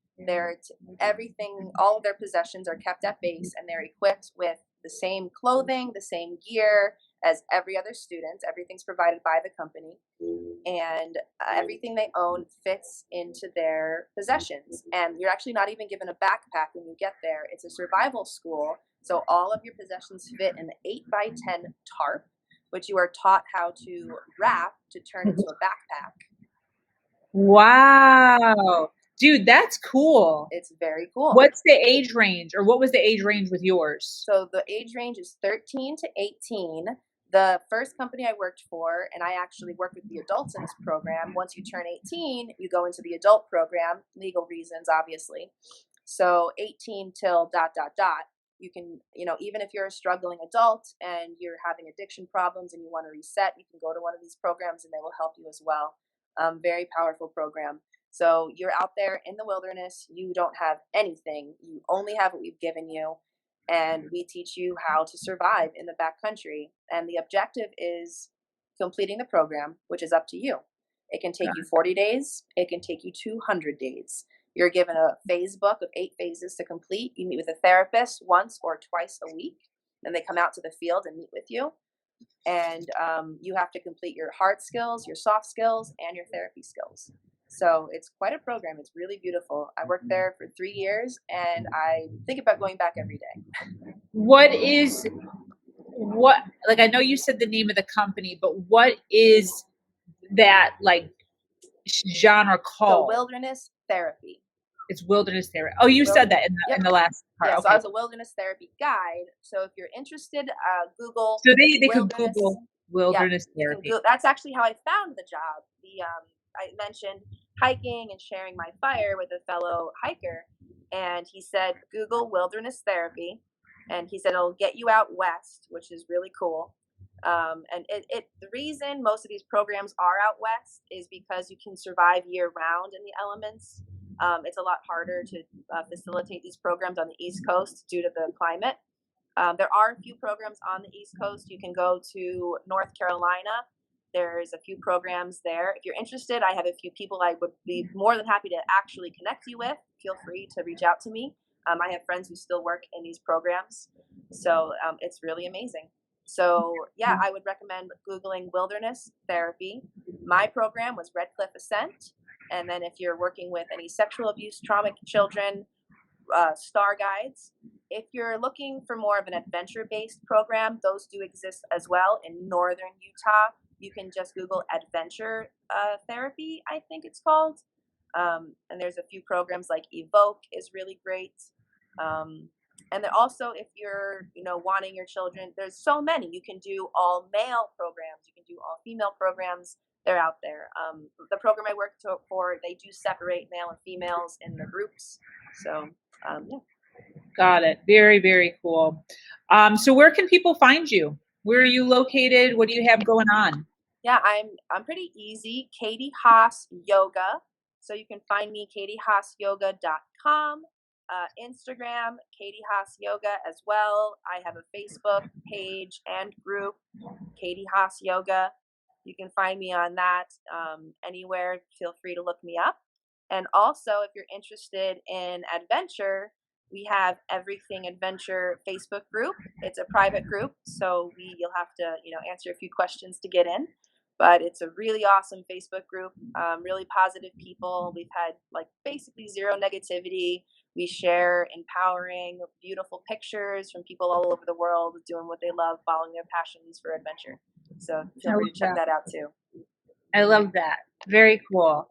all of their possessions are kept at base, and they're equipped with the same clothing, the same gear as every other student. Everything's provided by the company, and everything they own fits into their possessions. And you're actually not even given a backpack when you get there. It's a survival school, so all of your possessions fit in an 8x10 tarp, which you are taught how to wrap to turn into a backpack. Wow. Dude, that's cool. It's very cool. What's the age range, or what was the age range with yours? So the age range is 13 to 18. The first company I worked for, and I actually worked with the adults in this program, once you turn 18, you go into the adult program, legal reasons, obviously. So 18 till ... You can, even if you're a struggling adult and you're having addiction problems and you want to reset, you can go to one of these programs and they will help you as well. Very powerful program. So you're out there in the wilderness. You don't have anything. You only have what we've given you. And we teach you how to survive in the backcountry. And the objective is completing the program, which is up to you. It can take you 40 days. It can take you 200 days. You're given a phase book of 8 phases to complete. You meet with a therapist once or twice a week. and they come out to the field and meet with you. And you have to complete your hard skills, your soft skills, and your therapy skills. So it's quite a program. It's really beautiful. I worked there for 3 years, and I think about going back every day. What is what like I know you said the name of the company, but what is that like genre So called? wilderness therapy. It's wilderness therapy. Oh, you said that in Yep. the last part. Yeah, so Okay. I was a wilderness therapy guide. So if you're interested, Google So they could wilderness. Google Yeah, wilderness you can therapy. go. That's actually how I found the job. I mentioned hiking and sharing my fire with a fellow hiker, and he said Google wilderness therapy, and he said it'll get you out west, which is really cool. And the reason most of these programs are out west is because you can survive year round in the elements. It's a lot harder to facilitate these programs on the East Coast due to the climate. There are a few programs on the East Coast. You can go to North Carolina. There's a few programs there. If you're interested, I have a few people I would be more than happy to actually connect you with. Feel free to reach out to me. I have friends who still work in these programs. So it's really amazing. So yeah, I would recommend Googling wilderness therapy. My program was Red Cliff Ascent. And then if you're working with any sexual abuse, trauma children, star guides. If you're looking for more of an adventure-based program, those do exist as well in northern Utah. You can just Google adventure therapy, I think it's called. And there's a few programs like Evoke is really great. And then also, if you're wanting your children, there's so many. You can do all male programs. You can do all female programs. They're out there. The program I work for, they do separate male and females in the groups. So yeah. Got it. Very, very cool. So where can people find you? Where are you located? What do you have going on? Yeah, I'm pretty easy. Katie Haas Yoga. So you can find me katiehaasyoga.com. Instagram, Katie Haas Yoga as well. I have a Facebook page and group, Katie Haas Yoga. You can find me on that anywhere. Feel free to look me up. And also, if you're interested in adventure, we have Everything Adventure Facebook group. It's a private group, so you'll have to answer a few questions to get in. But it's a really awesome Facebook group. Really positive people. We've had basically zero negativity. We share empowering, beautiful pictures from people all over the world doing what they love, following their passions for adventure. So feel free to check that out too. I love that. Very cool.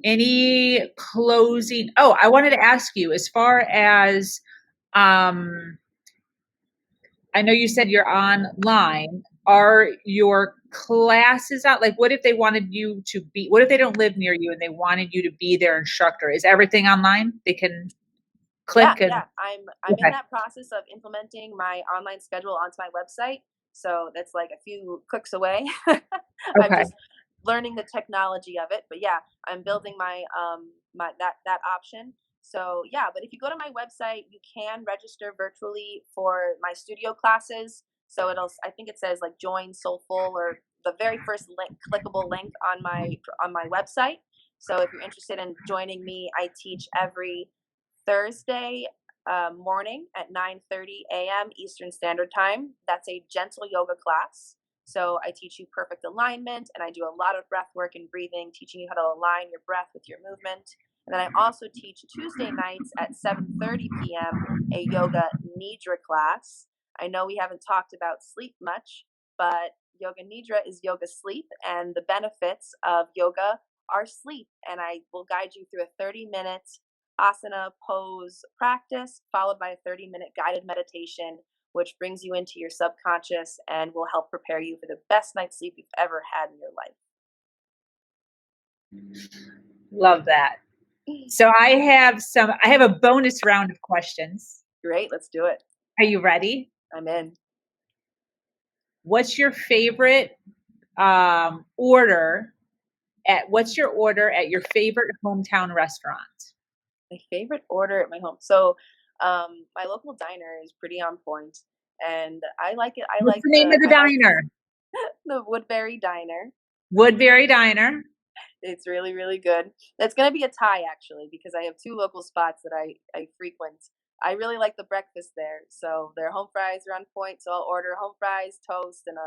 Any closing? Oh, I wanted to ask you as far as, I know you said you're online. Are your classes out? Like, what if they wanted you to be, what if they don't live near you and they wanted you to be their instructor? Is everything online? They can click Yeah. I'm in that process of implementing my online schedule onto my website. So that's like a few clicks away. I'm just learning the technology of it. But yeah, I'm building my that option. So yeah, but if you go to my website, you can register virtually for my studio classes. So I think it says like join Soulful or the very first clickable link on my website. So if you're interested in joining me, I teach every Thursday morning at 9:30 a.m. Eastern Standard Time. That's a gentle yoga class. So I teach you perfect alignment, and I do a lot of breath work and breathing, teaching you how to align your breath with your movement. And then I also teach Tuesday nights at 7:30 p.m. a yoga nidra class. I know we haven't talked about sleep much, but yoga nidra is yoga sleep, and the benefits of yoga are sleep. And I will guide you through a 30-minute asana pose practice, followed by a 30-minute guided meditation, which brings you into your subconscious and will help prepare you for the best night's sleep you've ever had in your life. Love that. So I have a bonus round of questions. Great, let's do it. Are you ready? I'm in. What's your favorite order what's your order at your favorite hometown restaurant? My favorite order at my home. So my local diner is pretty on point, and I like it. What's the name of the diner? The Woodbury Diner. Woodbury Diner. It's really, really good. That's going to be a tie, actually, because I have two local spots that I frequent. I really like the breakfast there. So their home fries are on point. So I'll order home fries, toast, and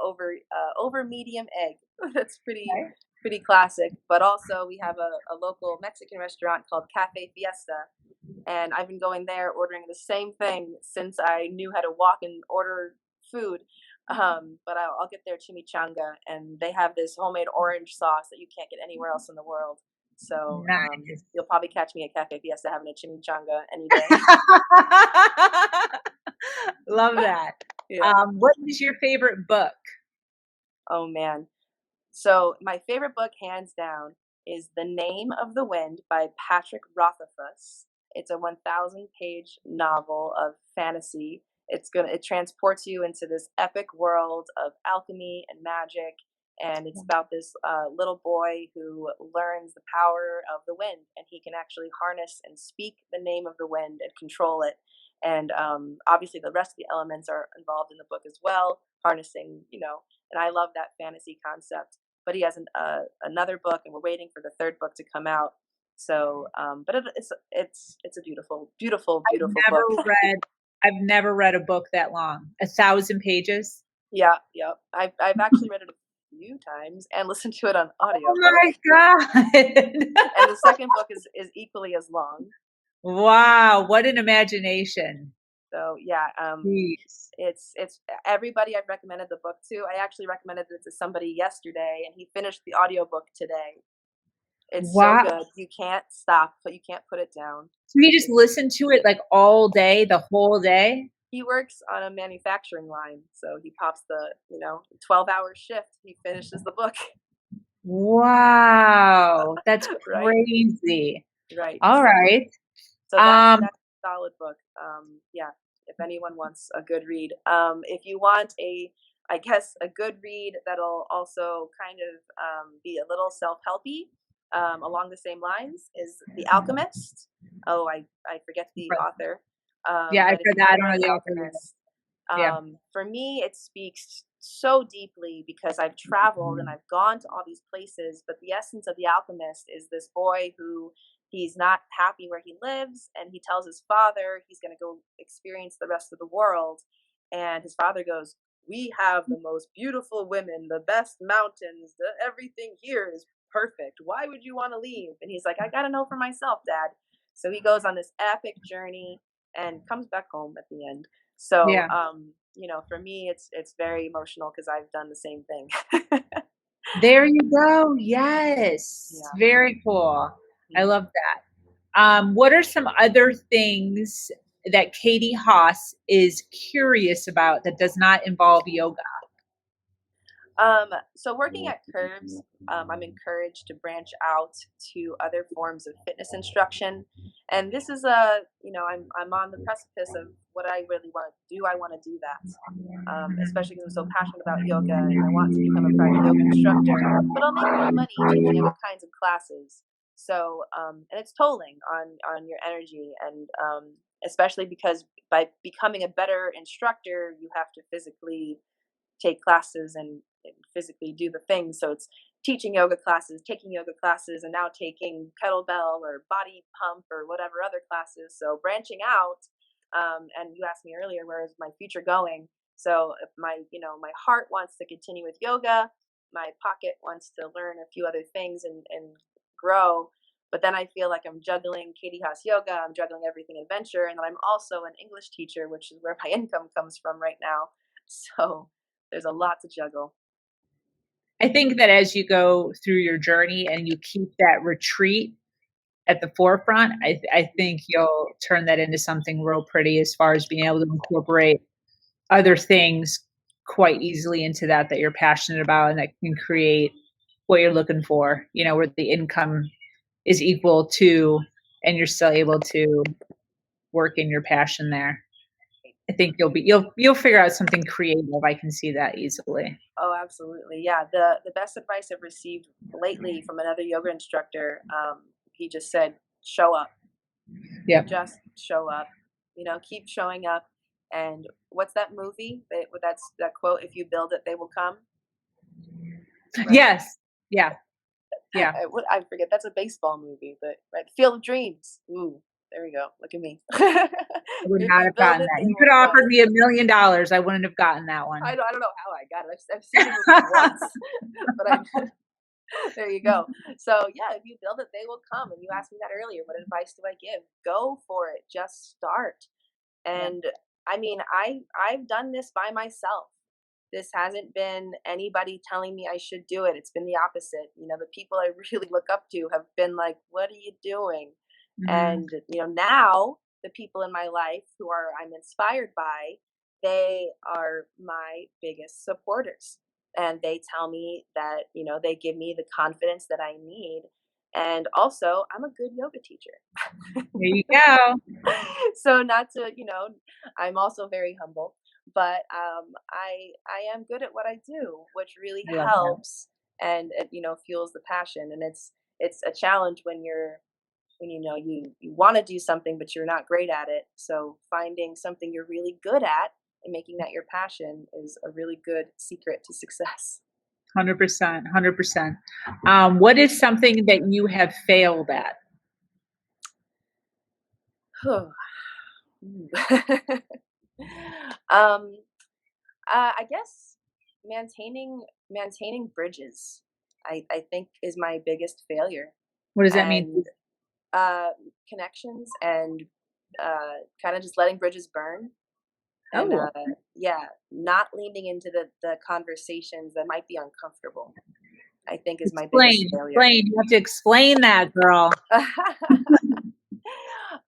over medium egg. That's Okay. pretty classic. But also we have a local Mexican restaurant called Cafe Fiesta, and I've been going there ordering the same thing since I knew how to walk and order food. But I'll get their chimichanga, and they have this homemade orange sauce that you can't get anywhere else in the world. So Nice. you'll probably catch me at Cafe Fiesta having a chimichanga any day. Love that. Yeah. What is your favorite book? Oh man. So my favorite book, hands down, is The Name of the Wind by Patrick Rothfuss. It's a 1,000-page novel of fantasy. It transports you into this epic world of alchemy and magic, and it's about this little boy who learns the power of the wind, and he can actually harness and speak the name of the wind and control it. And obviously, the rest of the elements are involved in the book as well, harnessing, and I love that fantasy concept. But he has another book, and we're waiting for the third book to come out. So, but it's a beautiful, beautiful, I've beautiful never book. read I've never read a book that long. 1,000 pages. Yeah, yeah. I've actually read it a few times and listened to it on Oh audiobook. my god. And the second book is equally as long. Wow, what an imagination. So yeah, Jeez. it's everybody I've recommended the book to. I actually recommended it to somebody yesterday, and he finished the audiobook today. It's so Wow. good. You can't stop, but you can't put it down. So you just listen to it like all day, the whole day? He works on a manufacturing line, so he pops the 12-hour shift. He finishes the book. Wow, that's Right, crazy. right. All right. So Um, that's a solid book. Yeah, if anyone wants a good read, if you want I guess a good read that'll also kind of be a little self-helpy, along the same lines, is The Alchemist. Oh, I forget the author. yeah, I've But if read you that. I haven't don't read know The the author either. Alchemist, Yeah. for me it speaks so deeply because I've traveled and I've gone to all these places. But the essence of The Alchemist is this boy who he's not happy where he lives, and he tells his father he's going to go experience the rest of the world. And his father goes, "We have the most beautiful women, the best mountains, everything here is perfect. Why would you want to leave?" And he's like, "I got to know for myself, Dad." So he goes on this epic journey and comes back home at the end. So, Yeah. for me, it's very emotional because I've done the same thing. There you go. Yes. Yeah. Very cool. I Mhm. love that. What are some other things that Katie Haas is curious about that does not involve yoga? So working at Curves, I'm encouraged to branch out to other forms of fitness instruction, and this is I'm on the precipice of what I really want to do. I want to do that, especially because I'm so passionate about yoga and I want to become a private yoga instructor. But I'll make more money teaching other kinds of classes. So and it's tolling on your energy, and especially because by becoming a better instructor, you have to physically take classes and physically do the things. So it's teaching yoga classes, taking yoga classes, and now taking kettlebell or body pump or whatever other classes. So branching out. And you asked me earlier, where is my future going? So if my heart wants to continue with yoga, my pocket wants to learn a few other things and grow. But then I feel like I'm juggling Katie Haas yoga, I'm juggling everything adventure, and then I'm also an English teacher, which is where my income comes from right now. So there's a lot to juggle. I think that as you go through your journey and you keep that retreat at the forefront, I think you'll turn that into something real pretty as far as being able to incorporate other things quite easily into that you're passionate about and that can create what you're looking for, where the income is equal to and you're still able to work in your passion there. I think you'll figure out something creative. I can see that easily. Oh, absolutely. Yeah. The best advice I've received lately from another yoga instructor, he just said, show up. Yeah. Just show up. Keep showing up. And what's that movie? That's that quote, if you build it, they will come. Right? Yes. Yeah. Yeah. I forget. That's a baseball movie, but right. Field of Dreams. Ooh, there we go. Look at me. I would If not you have build gotten it, that. they You will could have come. offered me $1 million. I wouldn't have gotten that one. I don't know how I got it. I've seen the movie once, but there you go. So yeah, if you build it, they will come. And you asked me that earlier. What advice do I give? Go for it. Just start. Yeah. And I mean, I've done this by myself. This hasn't been anybody telling me I should do it. It's been the opposite. You know, the people I really look up to have been like, "What are you doing?" Mhm. And now the people in my life who are I'm inspired by, they are my biggest supporters. And they tell me that, they give me the confidence that I need. And also, I'm a good yoga teacher. There you go. So not to, I'm also very humble, but I am good at what I do, which really I love that. helps, and it, fuels the passion. And it's a challenge when you want to do something but you're not great at it. So finding something you're really good at and making that your passion is a really good secret to success. 100%, 100%. What is something that you have failed at? Ooh. um I guess maintaining bridges, I think, is my biggest failure. What does that mean? And uh, connections, and kind of just letting bridges burn. And Oh, yeah, not leaning into the conversations that might be uncomfortable, I think, is my biggest explain, failure. explain. You have to explain that, girl.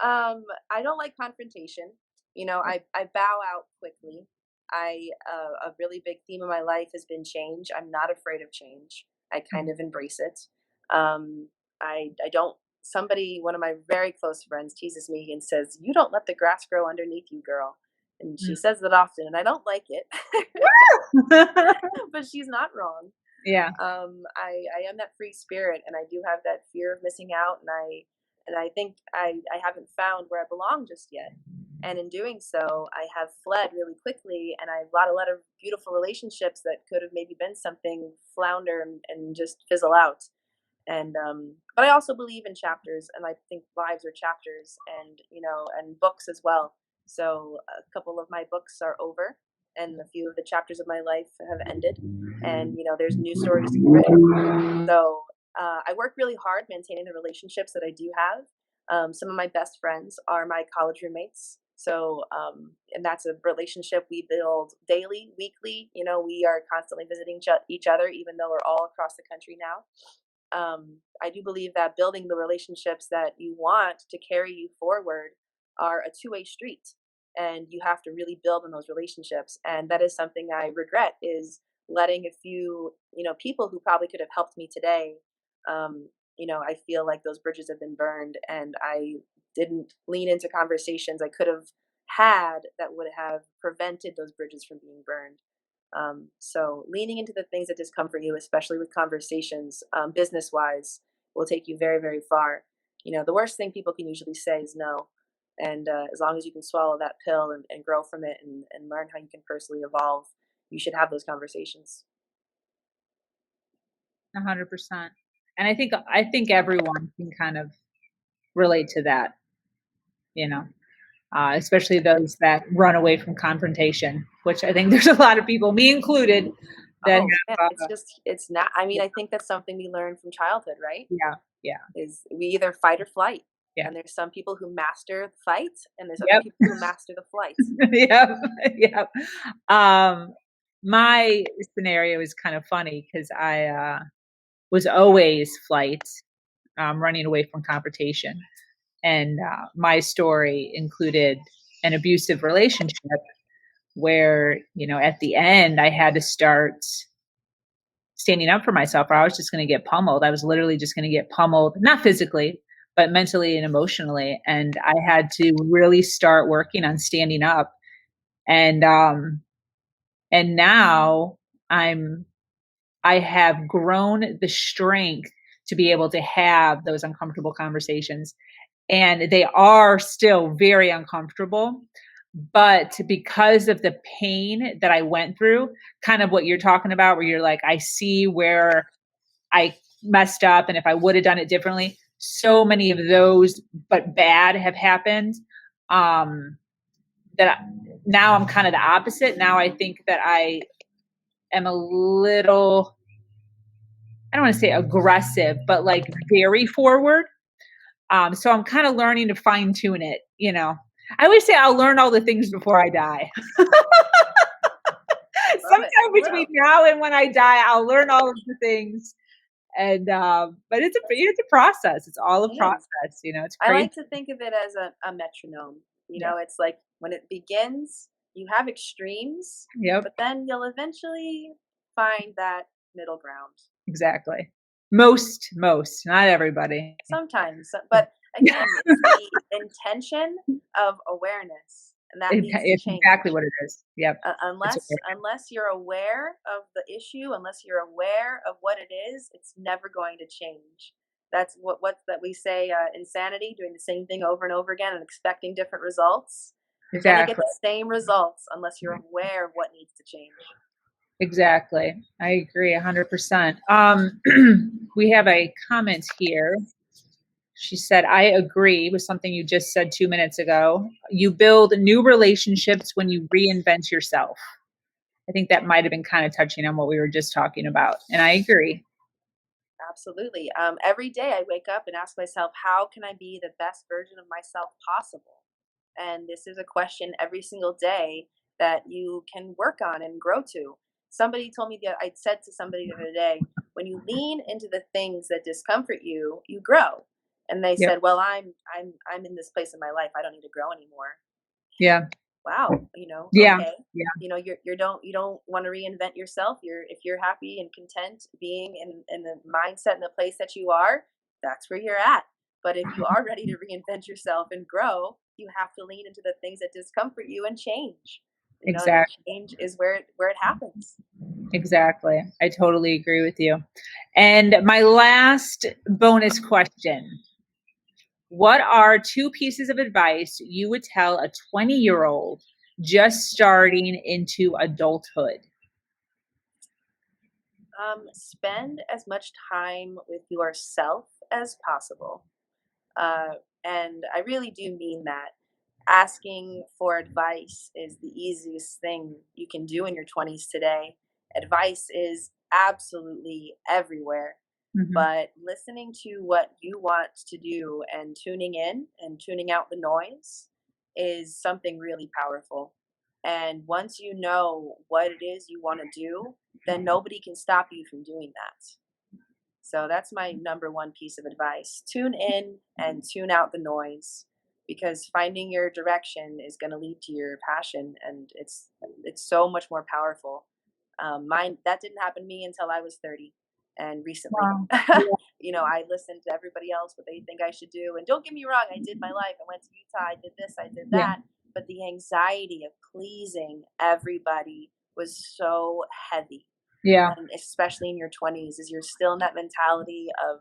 I don't like confrontation. I bow out quickly. A really big theme of my life has been change. I'm not afraid of change. I kind of embrace it. I don't. Somebody, one of my very close friends, teases me and says, "You don't let the grass grow underneath you, girl." And she says that often, and I don't like it. But she's not wrong. Yeah, I am that free spirit, and I do have that fear of missing out, and I think I haven't found where I belong just yet. And in doing so, I have fled really quickly, and I've got a lot of beautiful relationships that could have maybe been something flounder and just fizzle out. And but I also believe in chapters, and I think lives are chapters, and books as well. So a couple of my books are over, and a few of the chapters of my life have ended, and there's new stories to be written. So I work really hard maintaining the relationships that I do have. Some of my best friends are my college roommates. So, and that's a relationship we build daily, weekly. We are constantly visiting each other, even though we're all across the country now. I do believe that building the relationships that you want to carry you forward are a two-way street, and you have to really build on those relationships. And that is something I regret, is letting a few, people who probably could have helped me today. I feel like those bridges have been burned, and I didn't lean into conversations I could have had that would have prevented those bridges from being burned. So leaning into the things that discomfort you, especially with conversations, business wise, will take you very, very far. The worst thing people can usually say is no. And as long as you can swallow that pill and grow from it, and learn how you can personally evolve, you should have those conversations. 100%. And I think everyone can kind of relate to that, you know, especially those that run away from confrontation, which I think there's a lot of people, me included, that Oh man, have, it's not. I mean, I think that's something we learn from childhood, right? yeah, yeah, Is we either fight or flight. yeah, And there's some people who master the fight, and there's other yep, people who master the flight. yep, yep. Um, my scenario is kind of funny because I was always flight, running away from confrontation. And my story included an abusive relationship where, at the end, I had to start standing up for myself, or I was just going to get pummeled. I was literally just going to get pummeled, not physically, but mentally and emotionally. And I had to really start working on standing up. And now I'm I have grown the strength to be able to have those uncomfortable conversations, and they are still very uncomfortable. But because of the pain that I went through, kind of what you're talking about, where you're like, I see where I messed up, and if I would have done it differently, so many of those, but bad, have happened. That now I'm kind of the opposite. Now I think that I am a little, I don't want to say aggressive, but like very forward. So I'm kind of learning to fine tune it. I always say I'll learn all the things before I die. Sometime between now and when I die, I'll learn all of the things. And but it's a process. It's all a process. It's I crazy. like to think of it as a metronome. It's like when it begins, you have extremes, but then you'll eventually find that middle ground. Exactly. Most, not everybody. Sometimes, but again, it's the intention of awareness, and that needs to It's change. exactly what it is. Yep. Unless you're aware of the issue, unless you're aware of what it is, it's never going to change. That's what that we say, insanity, doing the same thing over and over again and expecting different results. Exactly. You're going to get the same results unless you're aware of what needs to change. Exactly. I agree 100%. We have a comment here. She said, I agree with something you just said 2 minutes ago. You build new relationships when you reinvent yourself. I think that might have been kind of touching on what we were just talking about. And I agree. Absolutely. Every day I wake up and ask myself, how can I be the best version of myself possible? And this is a question every single day that you can work on and grow to. Somebody told me I said to somebody the other day, when you lean into the things that discomfort you, you grow. And they said, well, I'm in this place in my life. I don't need to grow anymore. Yeah. Wow. Okay. Yeah. You don't want to reinvent yourself. If you're happy and content being in the mindset and the place that you are, that's where you're at. But if you are ready to reinvent yourself and grow, you have to lean into the things that discomfort you and change. Exactly. Change is where it happens. Exactly. I totally agree with you. And my last bonus question. What are 2 pieces of advice you would tell a 20-year-old just starting into adulthood? Spend as much time with yourself as possible. And I really do mean that. Asking for advice is the easiest thing you can do in your 20s today. Advice is absolutely everywhere. Mm-hmm. But listening to what you want to do and tuning in and tuning out the noise is something really powerful. And once you know what it is you want to do, then nobody can stop you from doing that. So that's my number one piece of advice. Tune in and tune out the noise, because finding your direction is going to lead to your passion, and it's so much more powerful. That didn't happen to me until I was 30, and recently. Wow. I listened to everybody else, what they think I should do. And don't get me wrong, I did my life. I went to Utah, I did this, I did that. Yeah. But the anxiety of pleasing everybody was so heavy. Yeah. And especially in your 20s, is you're still in that mentality of,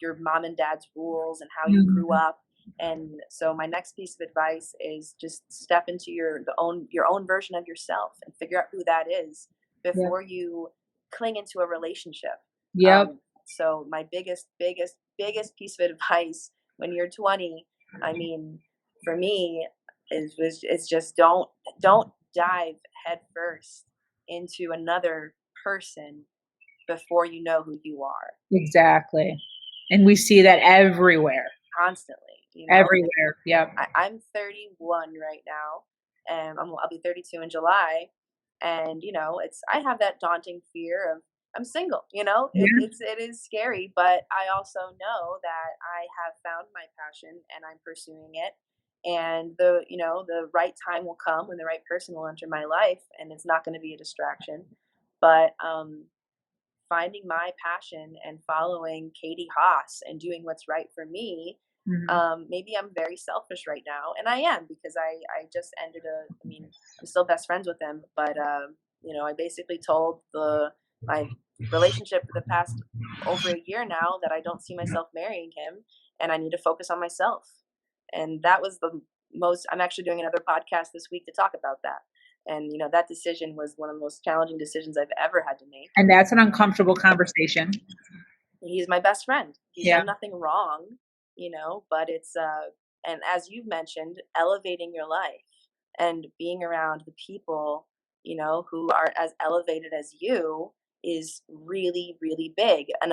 your mom and dad's rules and how you grew up. And so my next piece of advice is just step into your own version of yourself and figure out who that is before you cling into a relationship. Yep. So my biggest piece of advice when you're 20, I mean, for me, is just don't dive head first into another person before you know who you are. Exactly. And we see that everywhere. Constantly. Everywhere. Yep. I'm 31 right now, and I'll be 32 in July. And I have that daunting fear of I'm single. It is scary, but I also know that I have found my passion and I'm pursuing it. And the right time will come when the right person will enter my life, and it's not going to be a distraction. But finding my passion and following Katie Haas and doing what's right for me. Mm-hmm. Maybe I'm very selfish right now, and I am, because I just ended I'm still best friends with him, but I basically told my relationship for the past over a year now that I don't see myself marrying him, and I need to focus on myself. And that was I'm actually doing another podcast this week to talk about that. And, that decision was one of the most challenging decisions I've ever had to make. And that's an uncomfortable conversation. He's my best friend. He's Yeah. done nothing wrong, but it's and as you've mentioned, elevating your life and being around the people, who are as elevated as you is really, really big. And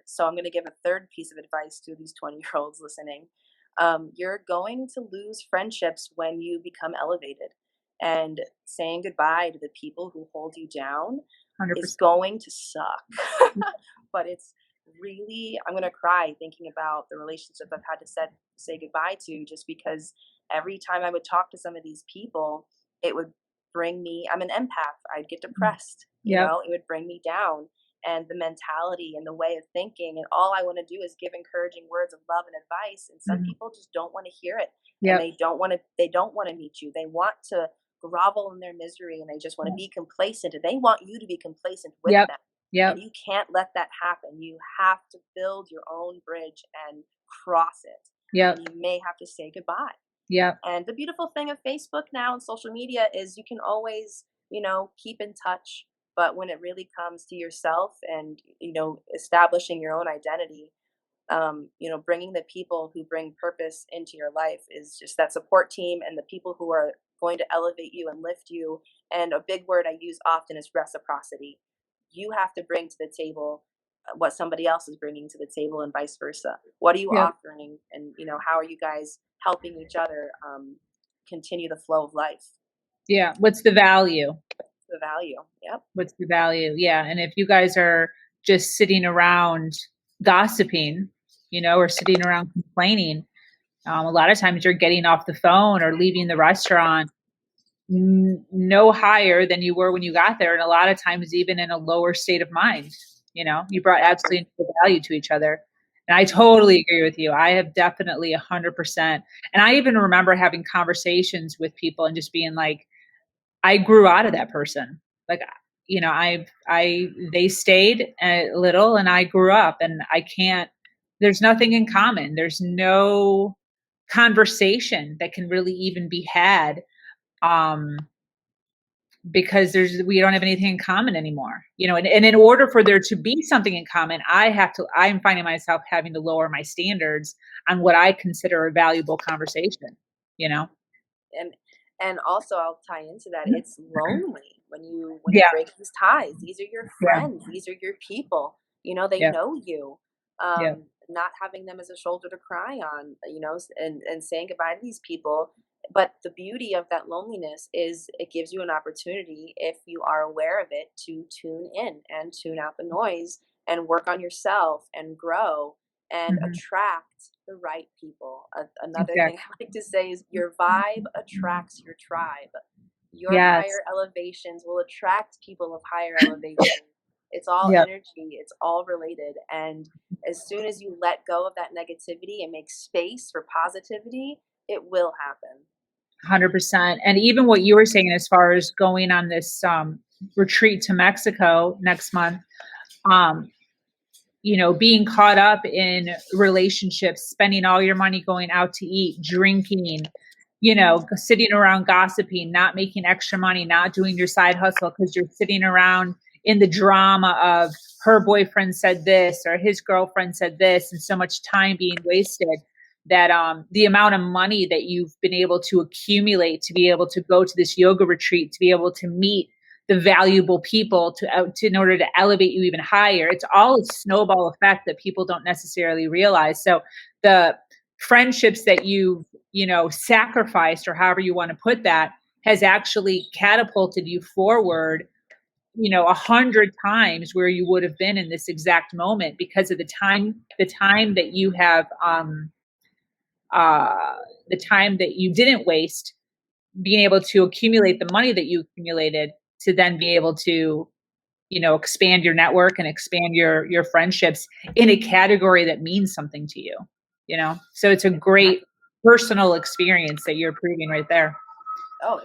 so I'm going to give a third piece of advice to these 20-year-olds listening. You're going to lose friendships when you become elevated, and saying goodbye to the people who hold you down is 100%. going to suck. But it's really, I'm going to cry thinking about the relationships I've had to say goodbye to, just because every time I would talk to some of these people, it would bring me, I'm an empath, I'd get depressed, Yep. it would bring me down. And the mentality and the way of thinking, and all I want to do is give encouraging words of love and advice, and some Mhm. people just don't want to hear it, and Yep. they don't want to meet you. They want to grovel in their misery, and they just want to be complacent, and they want you to be complacent with Yep. them. And Yep. you can't let that happen. You have to build your own bridge and cross it. Yep. And you may have to say goodbye. Yep. And the beautiful thing of Facebook now and social media is you can always, keep in touch. But when it really comes to yourself and, establishing your own identity, bringing the people who bring purpose into your life is just that support team, and the people who are going to elevate you and lift you. And a big word I use often is reciprocity. You have to bring to the table what somebody else is bringing to the table, and vice versa. What are you Yep. offering? And, how are you guys helping each other continue the flow of life? Yeah. What's the value? The value. Yep. What's the value? Yeah. And if you guys are just sitting around gossiping, or sitting around complaining, a lot of times you're getting off the phone or leaving the restaurant no higher than you were when you got there. And a lot of times, even in a lower state of mind, you brought Yep. absolutely no value to each other. And I totally agree with you. I have definitely 100%. And I even remember having conversations with people and just being like, I grew out of that person. Like, they stayed a little and I grew up, and there's nothing in common. There's no conversation that can really even be had. Because we don't have anything in common anymore, and in order for there to be something in common, I'm finding myself having to lower my standards on what I consider a valuable conversation, and and also I'll tie into that. It's lonely when you yeah, break these ties. These are your yeah, friends. These are your people. They yeah, know you. yeah, Not having them as a shoulder to cry on, and saying goodbye to these people. But the beauty of that loneliness is it gives you an opportunity, if you are aware of it, to tune in and tune out the noise and work on yourself and grow and hmm, attract the right people. Another thing exactly, I like to say is your vibe attracts your tribe. Your yes, higher elevations will attract people of higher elevation. It's all yeah, energy, it's all related. And as soon as you let go of that negativity and make space for positivity, it will happen. 100%. And even what you were saying as far as going on this retreat to Mexico next month, um, being caught up in relationships, spending all your money going out to eat, drinking, sitting around gossiping, not making extra money, not doing your side hustle because you're sitting around in the drama of her boyfriend said this or his girlfriend said this, and so much time being wasted that the amount of money that you've been able to accumulate to be able to go to this yoga retreat, to be able to meet the valuable people in order to elevate you even higher. It's all a snowball effect that people don't necessarily realize. So the friendships that you've sacrificed, or however you want to put that, has actually catapulted you forward 100 times where you would have been in this exact moment because of the time that you have uh the time that you didn't waste being able to accumulate the money that you accumulated to then be able to expand your network and expand your friendships in a category that means something to you. So it's a great personal experience that you're proving right there. Oh,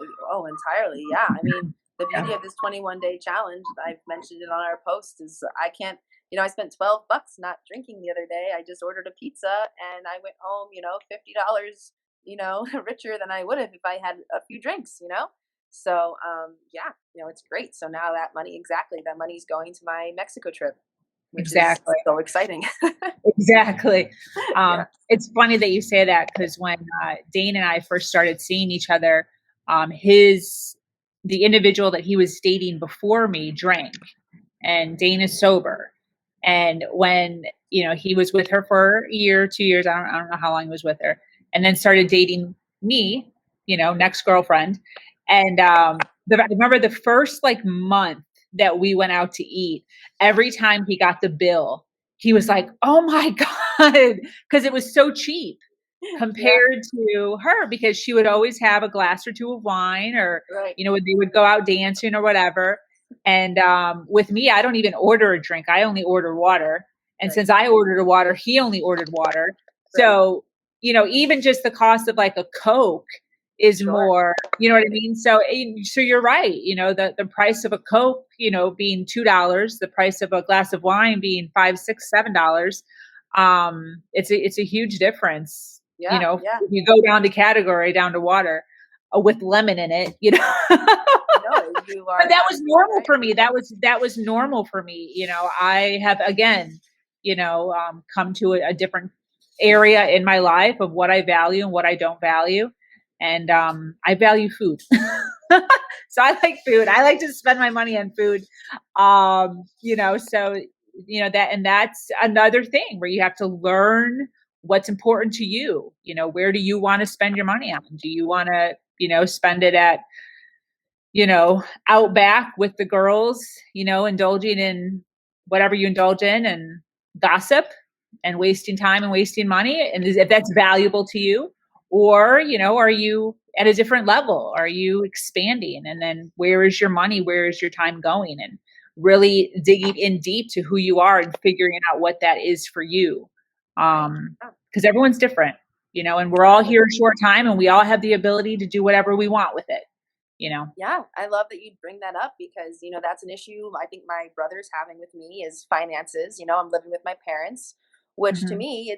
entirely. Yeah. I mean, the Yeah. beauty of this 21-day challenge, I've mentioned it on our post, is I can't, I spent $12 not drinking the other day. I just ordered a pizza and I went home, $50, richer than I would have if I had a few drinks. So, yeah, it's great. So now that money's going to my Mexico trip. which is Exactly. so exciting. Exactly. Yeah. It's funny that you say that because when Dane and I first started seeing each other, the individual that he was dating before me drank, and Dane is sober. And when he was with her for a year, 2 years, I don't know how long he was with her, and then started dating me, next girlfriend. And I remember the first like month that we went out to eat. Every time he got the bill, he was like, "Oh my god," because it was so cheap Yeah. compared to her, because she would always have a glass or two of wine, or Right. when they would go out dancing or whatever. And with me, I don't even order a drink. I only order water. And Right. since I ordered a water, he only ordered water. Right. So, even just the cost of like a Coke is Sure. more, you know what I mean? So you're right. The price of a Coke, being $2, the price of a glass of wine being $5, $6, $7. It's a huge difference. Yeah. Yeah. If you go down to category, down to water with lemon in it, No, you But are that was absolutely normal right. for me. That was normal for me. I have again, come to a different area in my life of what I value and what I don't value. And I value food. So I like food. I like to spend my money on food. So that's another thing where you have to learn what's important to you. Where do you want to spend your money on? Do you want to, spend it at out back with the girls, indulging in whatever you indulge in, and gossip and wasting time and wasting money? And if that's valuable to you, or, are you at a different level? Are you expanding? And then where is your money? Where is your time going? And really digging in deep to who you are and figuring out what that is for you. Right. Yeah. Because everyone's different, and we're all here a short time, and we all have the ability to do whatever we want with it. Yeah, I love that you bring that up because, that's an issue I think my brother's having with me is finances. I'm living with my parents, which to Mhm. me,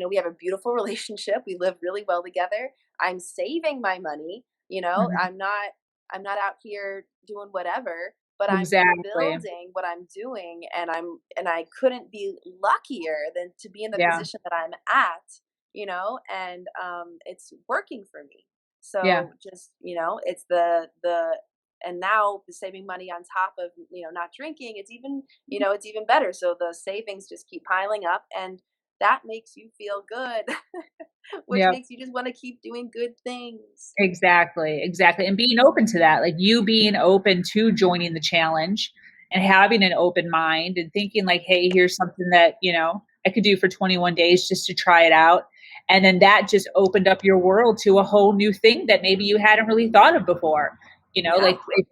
we have a beautiful relationship. We live really well together. I'm saving my money, Mhm. I'm not out here doing whatever, but I'm Exactly. building what I'm doing, and I couldn't be luckier than to be in the Yeah. position that I'm at, and it's working for me. Yeah. So just, it's the and now the saving money on top of, not drinking, it's even better. So the savings just keep piling up, and that makes you feel good, which Yeah. makes you just want to keep doing good things. Exactly. Exactly. And being open to that, like you being open to joining the challenge and having an open mind and thinking like, hey, here's something that, I could do for 21 days just to try it out. And then that just opened up your world to a whole new thing that maybe you hadn't really thought of before. Yeah. Like if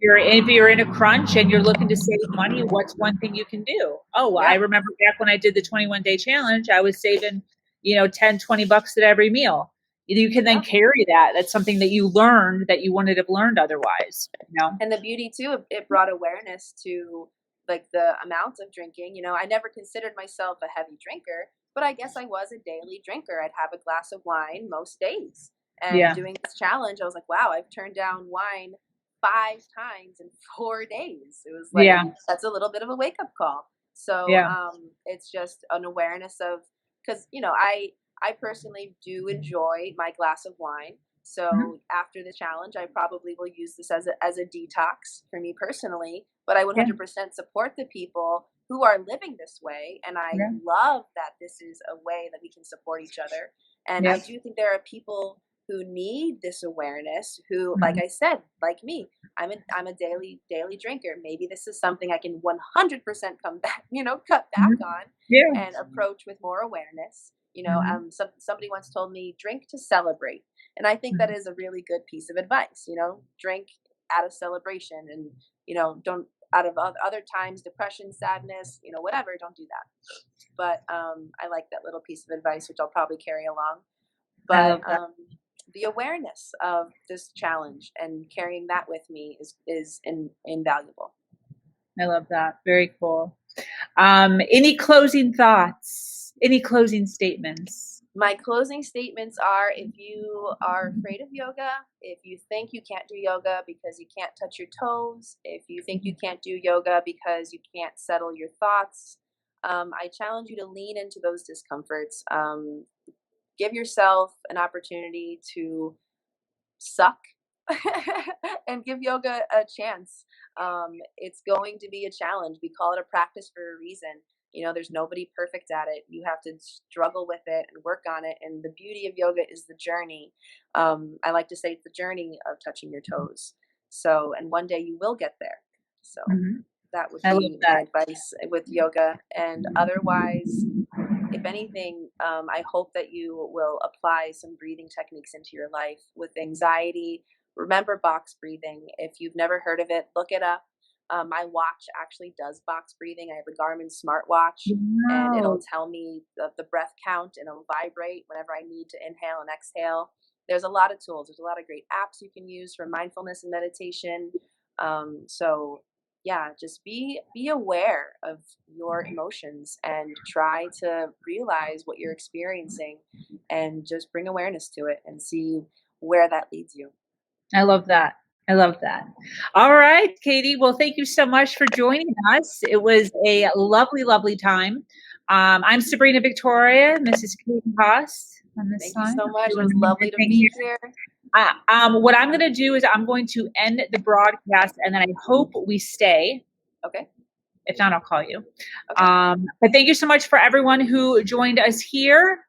you're in a crunch and you're looking to save money, what's one thing you can do? Oh, well, I Yeah. remember back when I did the 21-day challenge, I was saving, 10, $20 at every meal. You can then Yeah. carry that. That's something that you learned that you wouldn't have learned otherwise. And the beauty too, it brought awareness to like the amount of drinking. I never considered myself a heavy drinker, but I guess I was a daily drinker. I'd have a glass of wine most days. And Yeah. doing this challenge, I was like, wow, I've turned down wine 5 times in 4 days. It was like Yeah. that's a little bit of a wake up call. So Yeah. it's just an awareness of because I personally do enjoy my glass of wine. Mhm. So after the challenge, I probably will use this as a detox for me personally. But I Yeah. 100% support the people who are living this way, and I Yeah. love that this is a way that we can support each other. And I Yep. do think there are people who need this awareness. Who, like Mhm. I said, like me, I'm a daily drinker. Maybe this is something I can 100% come back, cut back Mhm. on Yeah. and approach with more awareness. Mhm. Somebody once told me, drink to celebrate. And I think that Mhm. is a really good piece of advice, drink out of celebration and, don't out of other times, depression, sadness, whatever, don't do that. But I like that little piece of advice, which I'll probably carry along. I But love that. the awareness of this challenge and carrying that with me is invaluable. I love that. Very cool. Any closing thoughts? Any closing statements? My closing statements are if you are afraid of yoga, if you think you can't do yoga because you can't touch your toes, if you think you can't do yoga because you can't settle your thoughts, I challenge you to lean into those discomforts. Give yourself an opportunity to suck and give yoga a chance. It's going to be a challenge. We call it a practice for a reason. You know, there's nobody perfect at it. You have to struggle with it and work on it. And the beauty of yoga is the journey. I like to say it's the journey of touching your toes. So, and one day you will get there. So Mhm. that would I love be my that. advice with yoga. And otherwise, if anything, I hope that you will apply some breathing techniques into your life with anxiety. Remember box breathing. If you've never heard of it, look it up. My watch actually does box breathing. I have a Garmin smartwatch, and it'll Wow. tell me the breath count, and it'll vibrate whenever I need to inhale and exhale. There's a lot of tools. There's a lot of great apps you can use for mindfulness and meditation. So yeah, just be aware of your emotions and try to realize what you're experiencing and just bring awareness to it and see where that leads you. I love that. I love that. All right, Katie. Well, thank you so much for joining us. It was a lovely, lovely time. I'm Sabrina Victoria, Mrs. Katie Haas on this Thank you side. so much. It Doing was lovely to everything be here. here. What I'm going to do is I'm going to end the broadcast, and then I hope we stay. Okay. If not, I'll call you. Okay. But thank you so much for everyone who joined us here.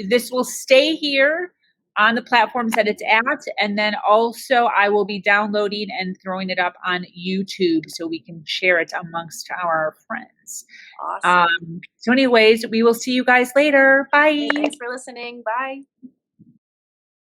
This will stay here on the platforms that it's at. And then also I will be downloading and throwing it up on YouTube so we can share it amongst our friends. Awesome. So anyways, we will see you guys later. Bye. Hey, thanks for listening. Bye.